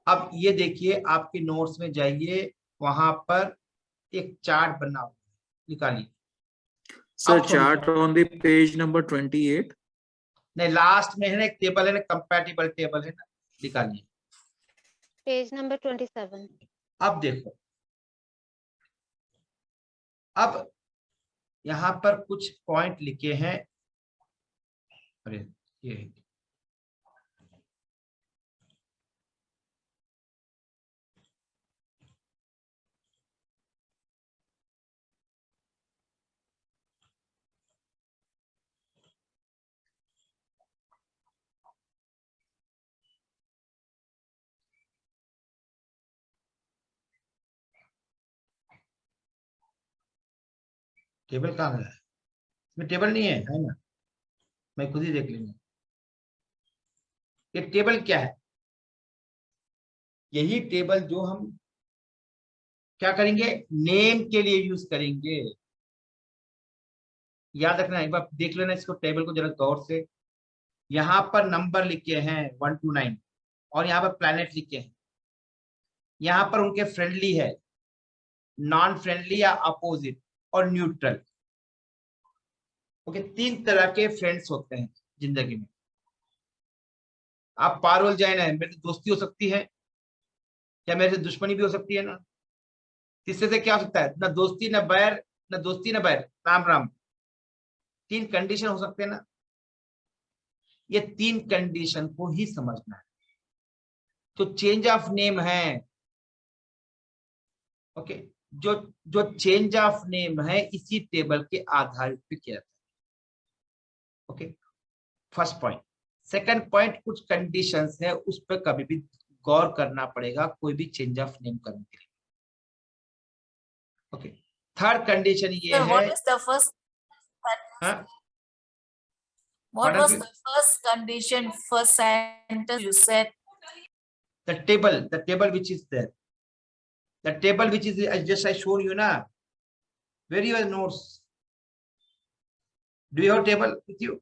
अब ये देखिए, आपके नोट्स में जाइए, वहां पर एक चार्ट बना हुआ है, निकालिए. Sir chart on the page number 28. नहीं, लास्ट में है ना एक टेबल है ना, कंपैटिबल टेबल है ना, निकालिए. Page number 27. अब देखो, अब यहाँ पर कुछ पॉइंट लिखे हैं. अरे ये टेबल कहाँ है? इसमें टेबल नहीं है ना, मैं खुद ही देख लूंगा. ये टेबल क्या है? यही टेबल जो हम क्या करेंगे, नेम के लिए यूज करेंगे. याद रखना, एक बार देख लेना इसको, टेबल को जरा गौर से. यहाँ पर नंबर लिखे हैं 1 to 9 और यहाँ पर प्लैनेट लिखे हैं. यहाँ पर उनके फ्रेंडली है, नॉन फ्रेंडली या अपोजिट और न्यूट्रल. ओके, 3 तरह के फ्रेंड्स होते हैं जिंदगी में. आप पारुल जैन है, मेरे से दोस्ती हो सकती है या मेरे से दुश्मनी भी हो सकती है ना. तीसरे से क्या हो सकता है, ना दोस्ती ना बैर, ना दोस्ती ना बैर, राम राम. 3 कंडीशन हो सकते हैं ना. ये 3 कंडीशन को ही समझना है. तो चेंज ऑफ नेम है. ओके, जो चेंज ऑफ नेम है इसी टेबल के आधार पे किया जाता है. Okay, first point. Second point, कुछ कंडीशंस है उस पर कभी भी गौर करना पड़ेगा कोई भी चेंज ऑफ नेम करने के लिए. ओके, थर्ड कंडीशन ये है. What is the first? What was the first condition, first sentence you said? The table which is there. The table which is just I shown you na. Where your notes? Do you have table with you?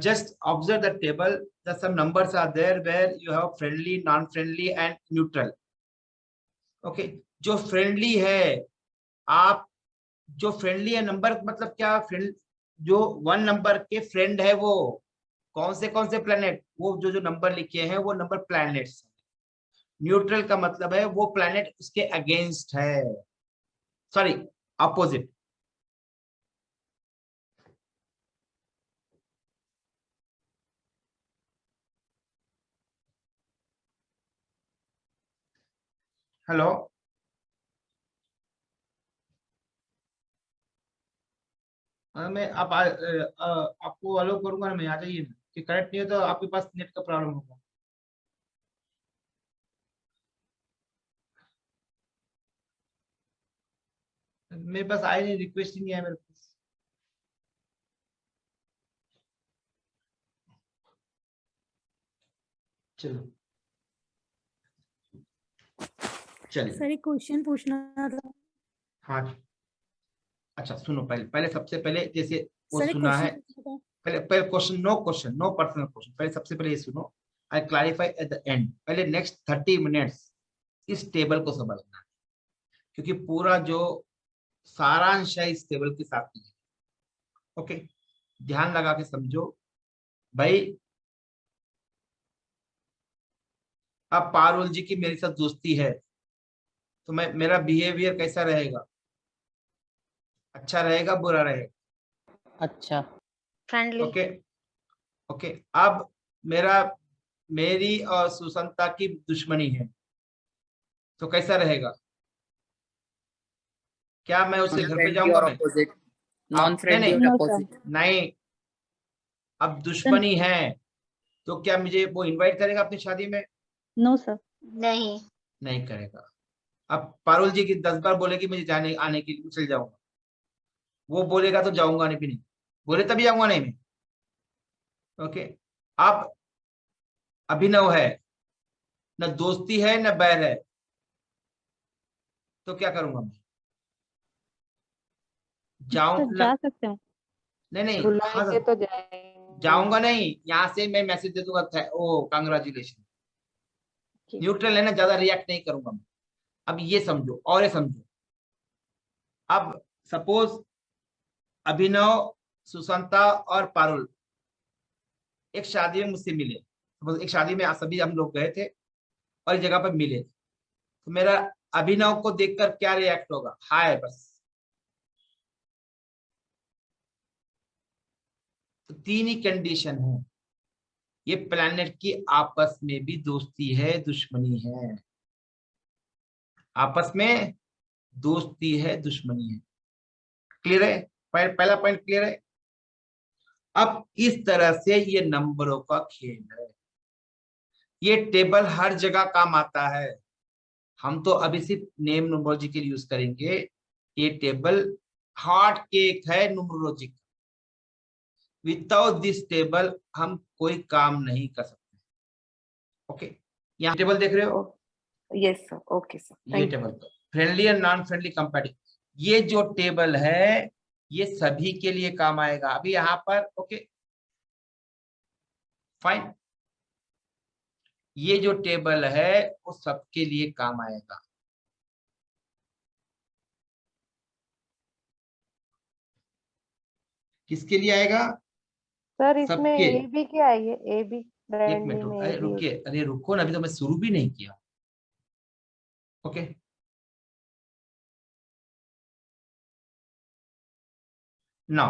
Just observe the table. that some numbers are there where you have friendly, non-friendly and neutral. Okay, जो friendly है, आप जो friendly है number मतलब क्या, friend जो 1 number के friend है वो कौन से प्लैनेट, वो जो नंबर लिखे हैं वो नंबर प्लैनेट्स। न्यूट्रल का मतलब है वो प्लैनेट उसके अगेंस्ट है, सॉरी अपोजिट। हेलो, मैं आपको अलाउ करूंगा ना, मैं आ जाइए ना, कि करेक्ट नहीं हो तो आपके पास नेट का प्रॉब्लम होगा। मेरे पास आए नहीं, रिक्वेस्ट ही नहीं आया मेरे पास। चलो चलिए सर एक क्वेश्चन पूछना था। हाँ अच्छा सुनो, पहले सबसे पहले जैसे वो सर एक सुना है, क्वेश्चन पूछना था। पहले क्वेश्चन, नो पर्सनल क्वेश्चन, पहले सबसे पहले ये सुनो, I clarify at the end. पहले नेक्स्ट 30 मिनट्स इस टेबल को समझना है, क्योंकि पूरा जो सारांश है इस टेबल के साथ में। ओके, ध्यान लगा के समझो भाई। अब पारुल जी की मेरे साथ दोस्ती है तो मेरा बिहेवियर कैसा रहेगा, अच्छा रहेगा बुरा रहेगा? अच्छा, फ्रेंडली। ओके, अब मेरी और सुसंता की दुश्मनी है तो कैसा रहेगा? क्या मैं उसके घर पे जाऊंगा? नॉन फ्रेंडली और अपोजिट। नहीं, अब दुश्मनी है तो क्या मुझे वो इनवाइट करेगा अपनी शादी में? No sir. नहीं करेगा। अब पारुल जी की 10 बार बोलेगी मुझे आने के लिए, चल जाऊंगा, वो बोलेगा तो जाऊंगा नहीं, भी नहीं बोले तभी जाऊंगा नहीं मैं। ओके, अब अभिनव है, न दोस्ती है न बैर है, तो क्या करूंगा मैं? जा सकते हो? नहीं बुलाएंगे तो जाएंगे। जाऊंगा नहीं, यहाँ से मैं मैसेज दे दूंगा ओ कांग्रेचुलेशन। न्यूट्रल है ना, ज्यादा रिएक्ट नहीं करूंगा मैं। अब ये समझो और ये समझो, अब सपोज अभिनव, सुसंता और पारुल एक शादी में मुझसे मिले, सपोज एक शादी में सभी हम लोग गए थे और एक जगह पर मिले, तो मेरा अभिनव को देखकर क्या रिएक्ट होगा? हाय, बस। तो 3 ही कंडीशन है, ये प्लैनेट की आपस में भी दोस्ती है दुश्मनी है, आपस में दोस्ती है दुश्मनी है। क्लियर है? पहला पॉइंट क्लियर है। अब इस तरह से ये नंबरों का खेल है, ये टेबल हर जगह काम आता है। हम तो अभी सिर्फ नेम न्यूमरोलॉजी के लिए यूज करेंगे। ये टेबल हार्ड केक है न्यूमरोलॉजी का। विदाउट दिस टेबल हम कोई काम नहीं कर सकते। ओके, यहाँ टेबल देख रहे हो? Yes sir, okay sir. ये table friendly and non friendly compatible, ये जो टेबल है ये सभी के लिए काम आएगा। अभी यहाँ पर ओके फाइन, ये जो टेबल है वो सबके लिए काम आएगा। किसके लिए आएगा? सर इसमें सबके। ए बी क्या है? ये ए बी एक मिनट रुको, अरे रुकिए, अरे रुको ना, अभी तो मैं शुरू भी नहीं किया। ओके, ना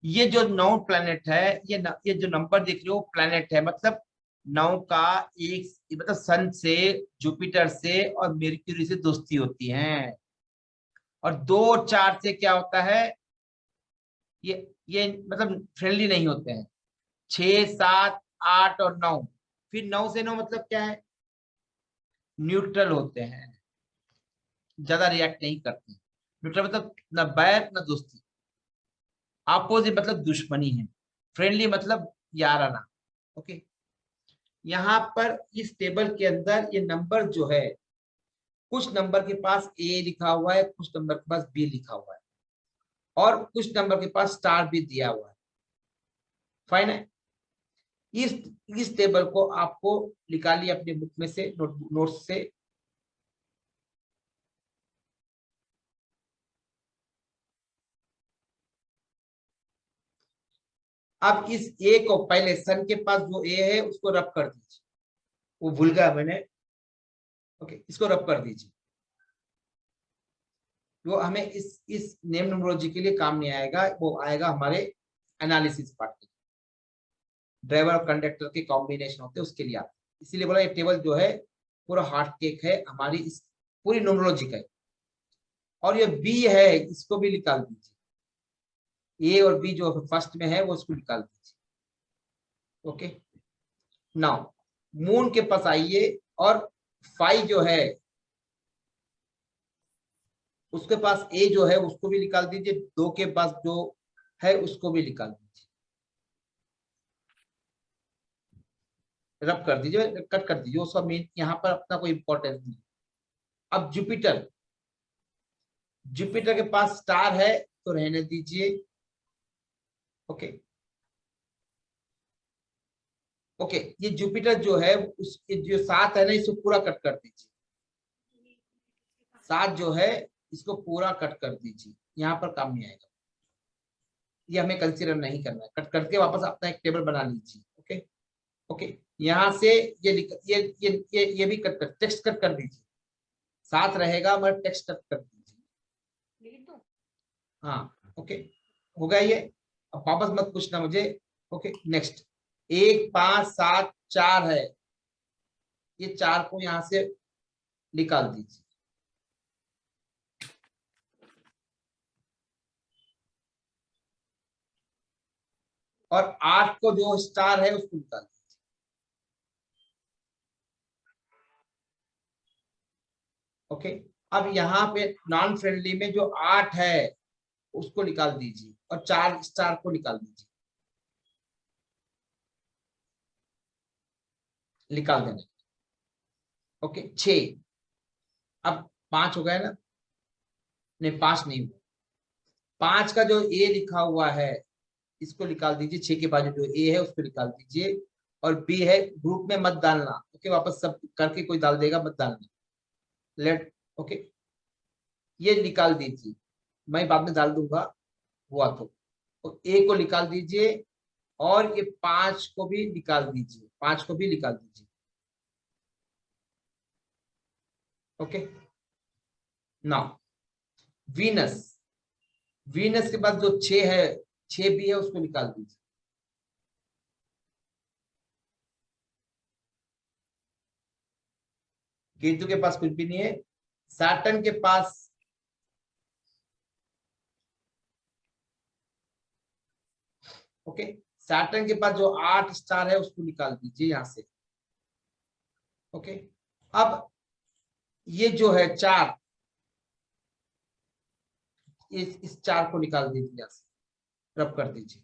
ये जो 9 प्लैनेट है, ये जो नंबर दिख रहे हो प्लैनेट है, मतलब 9 का एक, मतलब सन से, जुपिटर से और मेर्क्यूरी से दोस्ती होती है, और 2 और 4 से क्या होता है? ये मतलब फ्रेंडली नहीं होते हैं। 6, 7, 8 और 9, फिर 9 से 9 मतलब क्या है? न्यूट्रल होते हैं, ज्यादा रिएक्ट नहीं करते। न्यूट्रल मतलब न बैर न दोस्ती। अपोजिट मतलब दुश्मनी है। फ्रेंडली मतलब याराना। ओके, यहाँ पर इस टेबल के अंदर ये नंबर जो है, कुछ नंबर के पास ए लिखा हुआ है, कुछ नंबर के पास बी लिखा हुआ है, और कुछ नंबर के पास स्टार भी दिया हुआ है। फाइन है। इस टेबल को आपको निकालिए अपने बुक में से, नोट्स से। अब इस ए को पहले सन के पास जो ए है उसको रब कर दीजिए, वो भूल गया मैंने। ओके, इसको रब कर दीजिए। वो हमें इस नेम न्यूमरोलॉजी के लिए काम नहीं आएगा, वो आएगा हमारे एनालिसिस पार्ट के, ड्राइवर और कंडक्टर के कॉम्बिनेशन होते हैं उसके लिए आता है। इसीलिए बोला ये टेबल जो है पूरा हार्ट केक है हमारी इस पूरी न्यूमरोलॉजी का। और ये बी है, इसको भी निकाल दीजिए। ए और बी जो फर्स्ट में है वो इसको निकाल दीजिए। ओके, नाउ मून के पास आइए और 5 जो है उसके पास ए जो है उसको भी निकाल दीजिए, 2 के पास जो है उसको भी निकाल दीजिए, रब कर दीजिए, कट कर दीजिए, उसका मेन यहाँ पर अपना कोई इंपॉर्टेंस नहीं। अब जुपिटर, जुपिटर के पास स्टार है तो रहने दीजिए। ओके ओके, ये जुपिटर जो है उस जो 7 है ना, इसको पूरा कट कर दीजिए। 7 जो है इसको पूरा कट कर दीजिए, यहाँ पर काम नहीं आएगा, ये हमें कंसीडर नहीं करना है। कट करके वापस अपना एक टेबल बना लीजिए। ओके ओके, यहाँ से ये भी कट कर, टेक्स्ट कट कर दीजिए। 7 रहेगा मगर टेक्स्ट कट कर दीजिए। हाँ ओके, हो गया ये। अब वापस मत पूछना मुझे। ओके, नेक्स्ट 1 5 7 4 है, ये 4 को यहां से निकाल दीजिए। और 8 को जो स्टार है उसको निकाल दीजिए। ओके, अब यहाँ पे नॉन फ्रेंडली में जो 8 है उसको निकाल दीजिए और 4 स्टार को निकाल दीजिए, निकाल देना। ओके 6, अब 5 हो गया ना, नहीं 5 नहीं हुआ। 5 का जो ए लिखा हुआ है इसको निकाल दीजिए, 6 के बाद जो ए है उसको निकाल दीजिए। और बी है, ग्रुप में मत डालना। ओके, वापस सब करके कोई डाल देगा, मत डालना। लेट ओके, ये निकाल दीजिए, मैं बाद में डाल दूंगा हुआ तो ए को निकाल दीजिए और ये 5 को भी निकाल दीजिए, 5 को भी निकाल दीजिए। ओके, नाउ वीनस, वीनस के पास जो 6 है, 6 भी है, उसको निकाल दीजिए। केतु के पास कुछ भी नहीं है। सैटर्न के पास ओके, सैटर्न के पास जो 8 स्टार है उसको निकाल दीजिए यहां से। ओके, अब ये जो है 4, इस 4 को निकाल दीजिए यहां से, रब कर दीजिए।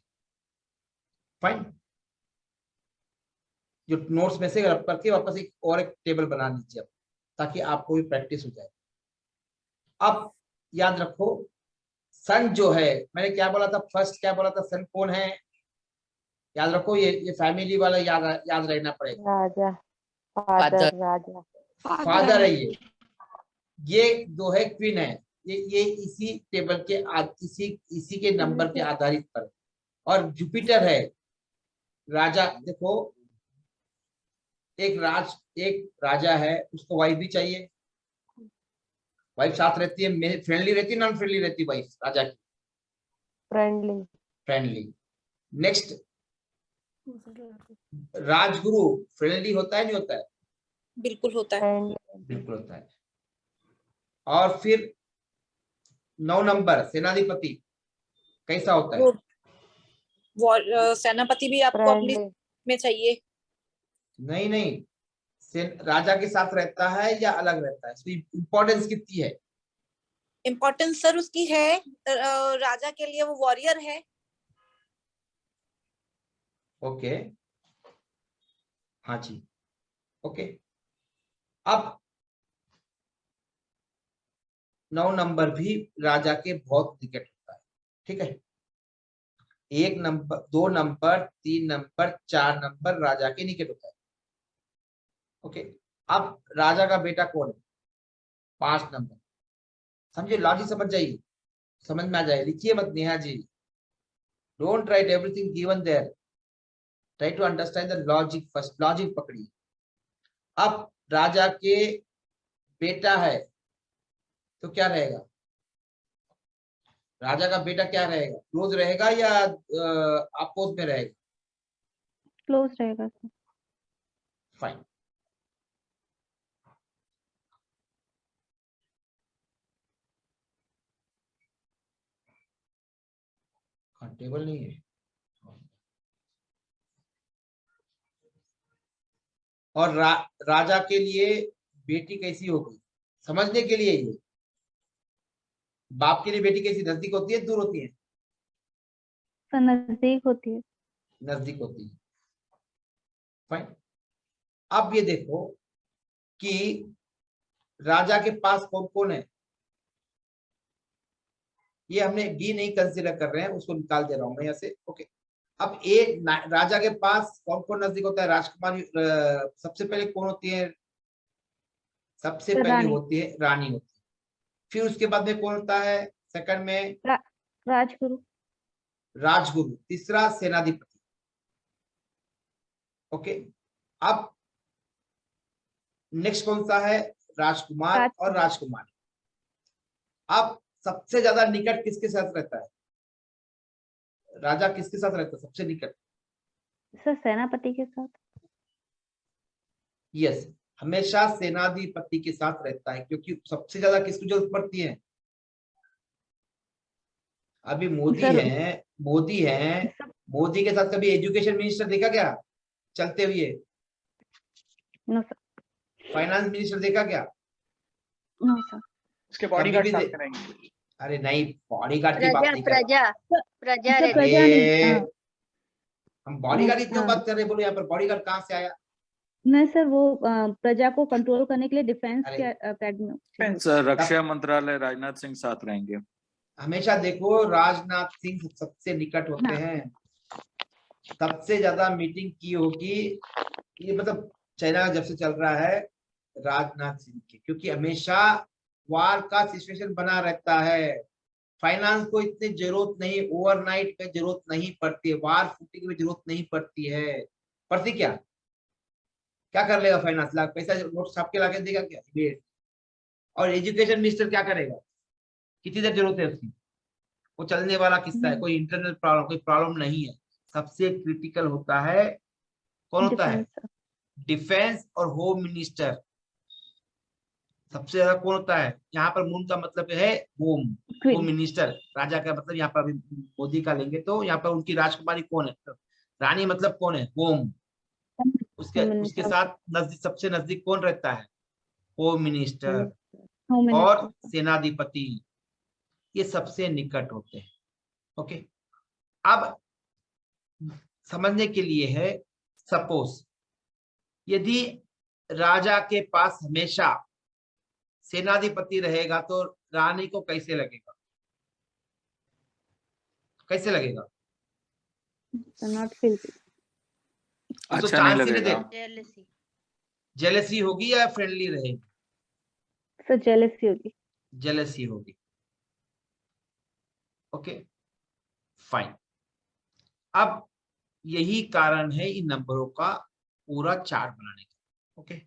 फाइन, जो नोट्स में से रब करके वापस एक टेबल बना लीजिए ताकि आपको भी प्रैक्टिस हो जाए। अब याद रखो, सन जो है, मैंने क्या बोला था, फर्स्ट क्या बोला था, सन कौन है? याद रखो, ये फैमिली वाला याद रहना पड़ेगा। राजा, फादर, राजा, फादर है ये जो है क्वीन है, ये इसी टेबल के इसी के नंबर के आधारित पर। और जुपिटर है राजा। देखो, एक राजा है, उसको वाइफ भी चाहिए, वाइफ साथ रहती है, फ्रेंडली रहती है, नॉन फ्रेंडली रहती है वाइफ राजा की? Friendly, friendly. Next Rajguru friendly होता है, नहीं होता है? बिल्कुल होता है, बिल्कुल होता है। और फिर 9 नंबर सेनाधिपति कैसा होता है? सेनापति भी आपको अपनी में चाहिए? नहीं, राजा के साथ रहता है या अलग रहता है? इसकी इम्पोर्टेंस कितनी है? इम्पोर्टेंस सर उसकी है, राजा के लिए वो वॉरियर है। ओके, हाँ जी, ओके। अब 9 नंबर भी राजा के बहुत निकट होता है, ठीक है। 1 नंबर, 2 नंबर, 3 नंबर, 4 नंबर राजा के निकट होता है। ओके, अब राजा का बेटा कौन है? 5 नंबर। समझे, लॉजिक समझ जाइए, समझ में आ जाए। लिखिए मत Neha ji, don't write everything given there, try to understand the logic first. Logic पकड़िए। अब राजा के बेटा है तो क्या रहेगा? राजा का बेटा क्या रहेगा? क्लोज रहेगा या अपोज में रहेगा? क्लोज रहेगा सर। फाइन। टेबल नहीं है। और राजा के लिए बेटी कैसी होगी समझने के लिए, ये बाप के लिए बेटी कैसी, नजदीक होती है दूर होती है? सर नजदीक होती है। नजदीक होती है। फाइन। अब ये देखो कि राजा के पास कौन कौन है। ये हमने बी नहीं कंसीडर कर रहे हैं, उसको निकाल दे रहा हूं मैं यहाँ से। ओके, अब राजा के पास कौन कौन नजदीक होता है? राजकुमारी सबसे पहले कौन होती है? सबसे पहले होती है रानी होती है। फिर उसके बाद में कौन होता है? सेकंड में राजगुरु। राजगुरु। तीसरा सेनाधिपति। ओके, अब नेक्स्ट कौन सा है? राजकुमार और राजकुमारी। अब सबसे ज्यादा निकट किसके साथ रहता है? राजा किसके साथ रहता है सबसे निकट? सर सेनापति के साथ। यस, हमेशा सेनाधिपति के साथ रहता है, क्योंकि सबसे ज्यादा किसकी जरूरत पड़ती है? अभी मोदी है, मोदी के साथ कभी एजुकेशन मिनिस्टर देखा क्या चलते हुए? No sir. फाइनेंस मिनिस्टर देखा क्या? No sir. उसके बॉडीगार्ड साथ करेंगे। अरे नहीं, बॉडीगार्ड की बात नहीं कर प्रजा हम बॉडीगार्ड की क्यों बात कर रहे हैं? बोलो यहाँ पर बॉडीगार्ड कहाँ से आया? नहीं सर, वो प्रजा को कंट्रोल करने के लिए डिफेंस के अकेडमी। सर रक्षा मंत्रालय राजनाथ सिंह साथ रहेंगे। हमेशा देखो, राजनाथ सिंह सबसे निकट होते हैं, सबसे ज्यादा मीटिंग की होगी ये, मतलब चाइना जब से चल रहा है राजनाथ सिंह की, क्योंकि हमेशा वार का सिचुएशन बना रहता है। फाइनेंस को इतनी जरूरत नहीं, ओवरनाइट में जरूरत नहीं पड़ती है, वार फूटिंग में जरूरत नहीं पड़ती है। पड़ती क्या कर लेगा फाइनेंस? लाख पैसा नोट छाप के लाके देगा क्या? और एजुकेशन मिनिस्टर क्या करेगा? कितनी देर जरूरत है उसकी? वो चलने वाला किस्सा है, कोई इंटरनल प्रॉब्लम, कोई प्रॉब्लम नहीं है। सबसे क्रिटिकल होता है कौन होता है? डिफेंस और होम मिनिस्टर। सबसे ज्यादा कौन होता है? यहाँ पर मून का मतलब है होम मिनिस्टर। राजा का मतलब यहाँ पर अभी मोदी का लेंगे तो यहाँ पर उनकी राजकुमारी कौन है? रानी मतलब कौन है? होम। उसके साथ सबसे नजदीक कौन रहता है? होम मिनिस्टर और सेनाधिपति। ये सबसे निकट होते हैं। ओके, अब समझने के लिए है, सपोज यदि राजा के पास हमेशा सेनाधिपति रहेगा तो रानी को कैसे लगेगा? कैसे लगेगा? Not feel. तो चांस ही नहीं दे। जेलसी होगी या फ्रेंडली रहेगी? सर जेलसी होगी। जेलसी होगी। Okay fine. अब यही कारण है इन नंबरों का पूरा चार्ट बनाने का। ओके,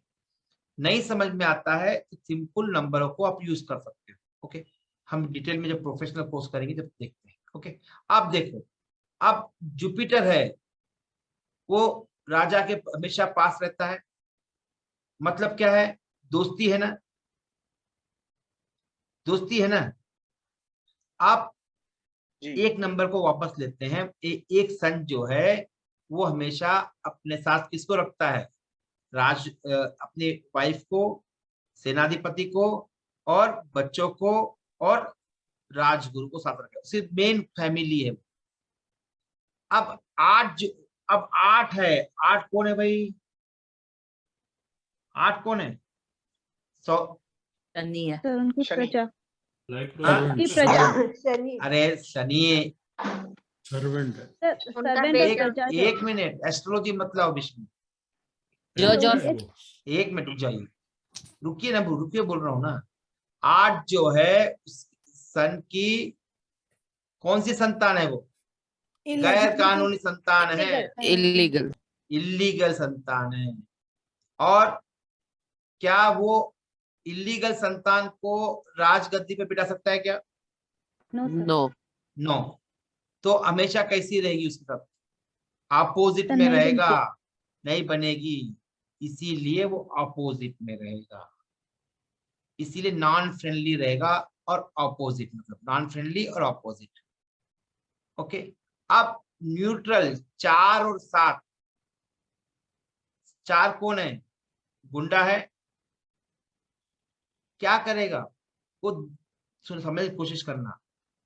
नहीं समझ में आता है तो सिंपल नंबरों को आप यूज कर सकते हो। ओके, हम डिटेल में जब प्रोफेशनल कोर्स करेंगे जब देखते हैं। ओके, आप देखो, अब जुपिटर है वो राजा के हमेशा पास रहता है, मतलब क्या है? दोस्ती है ना, दोस्ती है ना। आप एक नंबर को वापस लेते हैं। एक सन जो है वो हमेशा अपने साथ किसको रखता है? अपने वाइफ को, सेनाधिपति को और बच्चों को और राजगुरु को साथ रखा है, सिर्फ मेन फैमिली है। अब 8 है। 8 कौन है भाई? 8 कौन है? शनि है। उनकी प्रजा। अरे शनि सर्वेंट है। सर सर्वेंट और प्रजा जो एक मिनट, एस्ट्रोलॉजी मतलब विष्णु, जज और एक मिनट रुक जाइए, रुकिए ना, रुकिए बोल रहा हूँ ना। 8 जो है सन की कौन सी संतान है? वो गैर कानूनी संतान है, इलीगल इलीगल संतान है। और क्या वो इलीगल संतान को राजगद्दी पे बिठा सकता है क्या? No no. तो हमेशा कैसी रहेगी उसके साथ? अपोजिट तो में नहीं रहेगा, बनती। नहीं बनेगी, इसीलिए वो अपोजिट में रहेगा, इसीलिए नॉन फ्रेंडली रहेगा। और अपोजिट मतलब नॉन फ्रेंडली और अपोजिट। ओके, अब न्यूट्रल 4 और 7, 4 कौन है? गुंडा है। क्या करेगा वो? समझ कोशिश करना।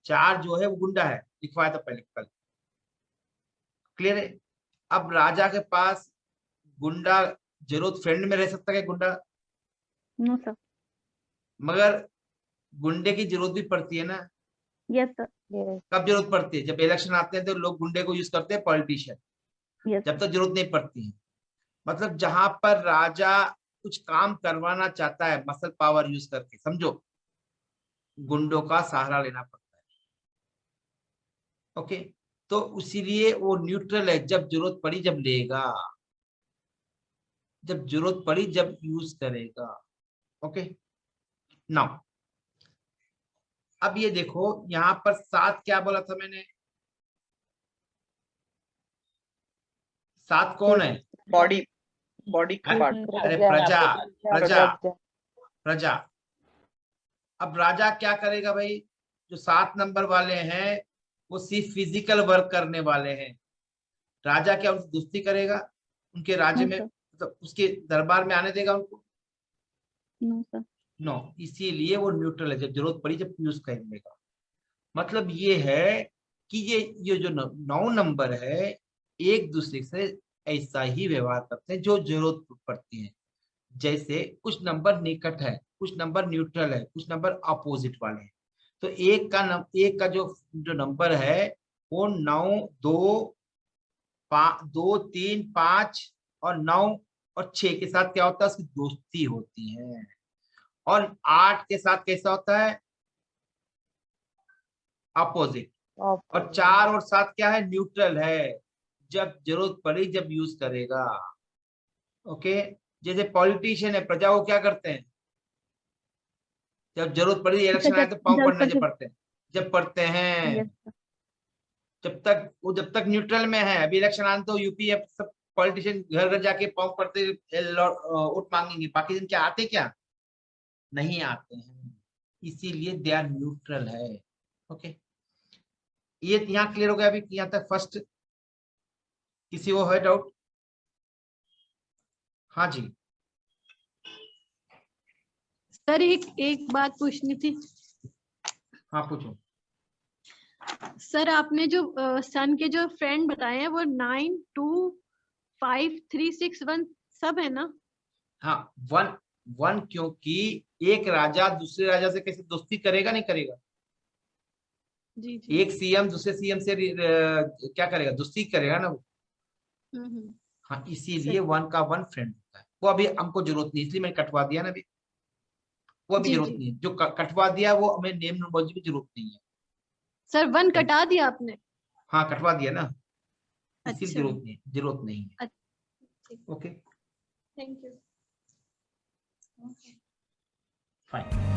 4 जो है वो गुंडा है, लिखवाया था पहले कल, क्लियर है? अब राजा के पास गुंडा जरूरत फ्रेंड में रह सकता है गुंडा? No sir. मगर गुंडे की जरूरत भी पड़ती है ना। Yes sir. कब जरूरत पड़ती है? जब इलेक्शन आते हैं तो लोग गुंडे को यूज करते हैं, पॉलिटिशियन। यस जब तक जरूरत नहीं पड़ती है। मतलब जहां पर राजा कुछ काम करवाना चाहता है मसल पावर यूज करके, समझो, गुंडों का सहारा लेना पड़ता है। ओके, तो इसीलिए वो न्यूट्रल है, जब जरूरत पड़ी जब लेगा, जब जरूरत पड़ी जब यूज करेगा। ओके, नाउ अब ये देखो यहाँ पर 7 क्या बोला था मैंने? 7 कौन है? बॉडी का पार्ट। अरे प्रजा, प्रजा, प्रजा। अब राजा क्या करेगा भाई? जो 7 नंबर वाले हैं वो सिर्फ फिजिकल वर्क करने वाले हैं। राजा क्या उनसे दोस्ती करेगा? उनके राज्य में, मतलब उसके दरबार में आने देगा उनको? No sir. नो, इसीलिए वो न्यूट्रल है, जब जरूरत पड़ी जब यूज कर लेगा। मतलब ये है कि ये जो 9 नंबर है एक दूसरे से ऐसा ही व्यवहार करते हैं जो जरूरत पड़ती है। जैसे कुछ नंबर निकट है, कुछ नंबर न्यूट्रल है, कुछ नंबर अपोजिट वाले हैं। तो एक का जो नंबर है वो 9, 2, 3, 5 और 9 और 6 के साथ क्या होता है? उसकी दोस्ती होती है। और 8 के साथ कैसा होता है? अपोजिट। और 4 और 7 क्या है? न्यूट्रल है, जब जरूरत पड़ी जब यूज करेगा। ओके, जैसे पॉलिटिशियन है, प्रजा वो क्या करते हैं? जब जरूरत पड़ी, इलेक्शन आए तो पाँव पड़ने जब पड़ते हैं, जब पड़ते हैं, जब तक न्यूट्रल में है। अभी इलेक्शन आने तो यूपी सब पॉलिटिशियन घर घर जाके पाँव पड़ते वोट मांगेंगे। बाकी दिन क्या आते? क्या नहीं आते हैं, इसीलिए दे आर न्यूट्रल है। ओके, ये यहाँ क्लियर हो गया अभी यहाँ तक? फर्स्ट किसी को है डाउट? हाँ जी सर एक बात पूछनी थी। हाँ पूछो। सर आपने जो सन के जो फ्रेंड बताए हैं वो 9, 2, 5, 3, 6, 1 सब है ना? हाँ, 1 क्योंकि एक राजा दूसरे राजा से कैसे दोस्ती करेगा? नहीं करेगा। जी जी। एक सीएम दूसरे सीएम से क्या करेगा? दोस्ती करेगा ना वो। हाँ, इसीलिए 1 का 1 फ्रेंड होता है। वो अभी हमको जरूरत नहीं, इसलिए मैंने कटवा दिया ना अभी। वो अभी जरूरत नहीं है, जो कटवा दिया वो हमें नेम नंबर की जरूरत नहीं है। सर 1 कटा दिया आपने? हाँ कटवा दिया ना, इसकी अच्छा। जरूरत नहीं है। Okay thank you. फाइन।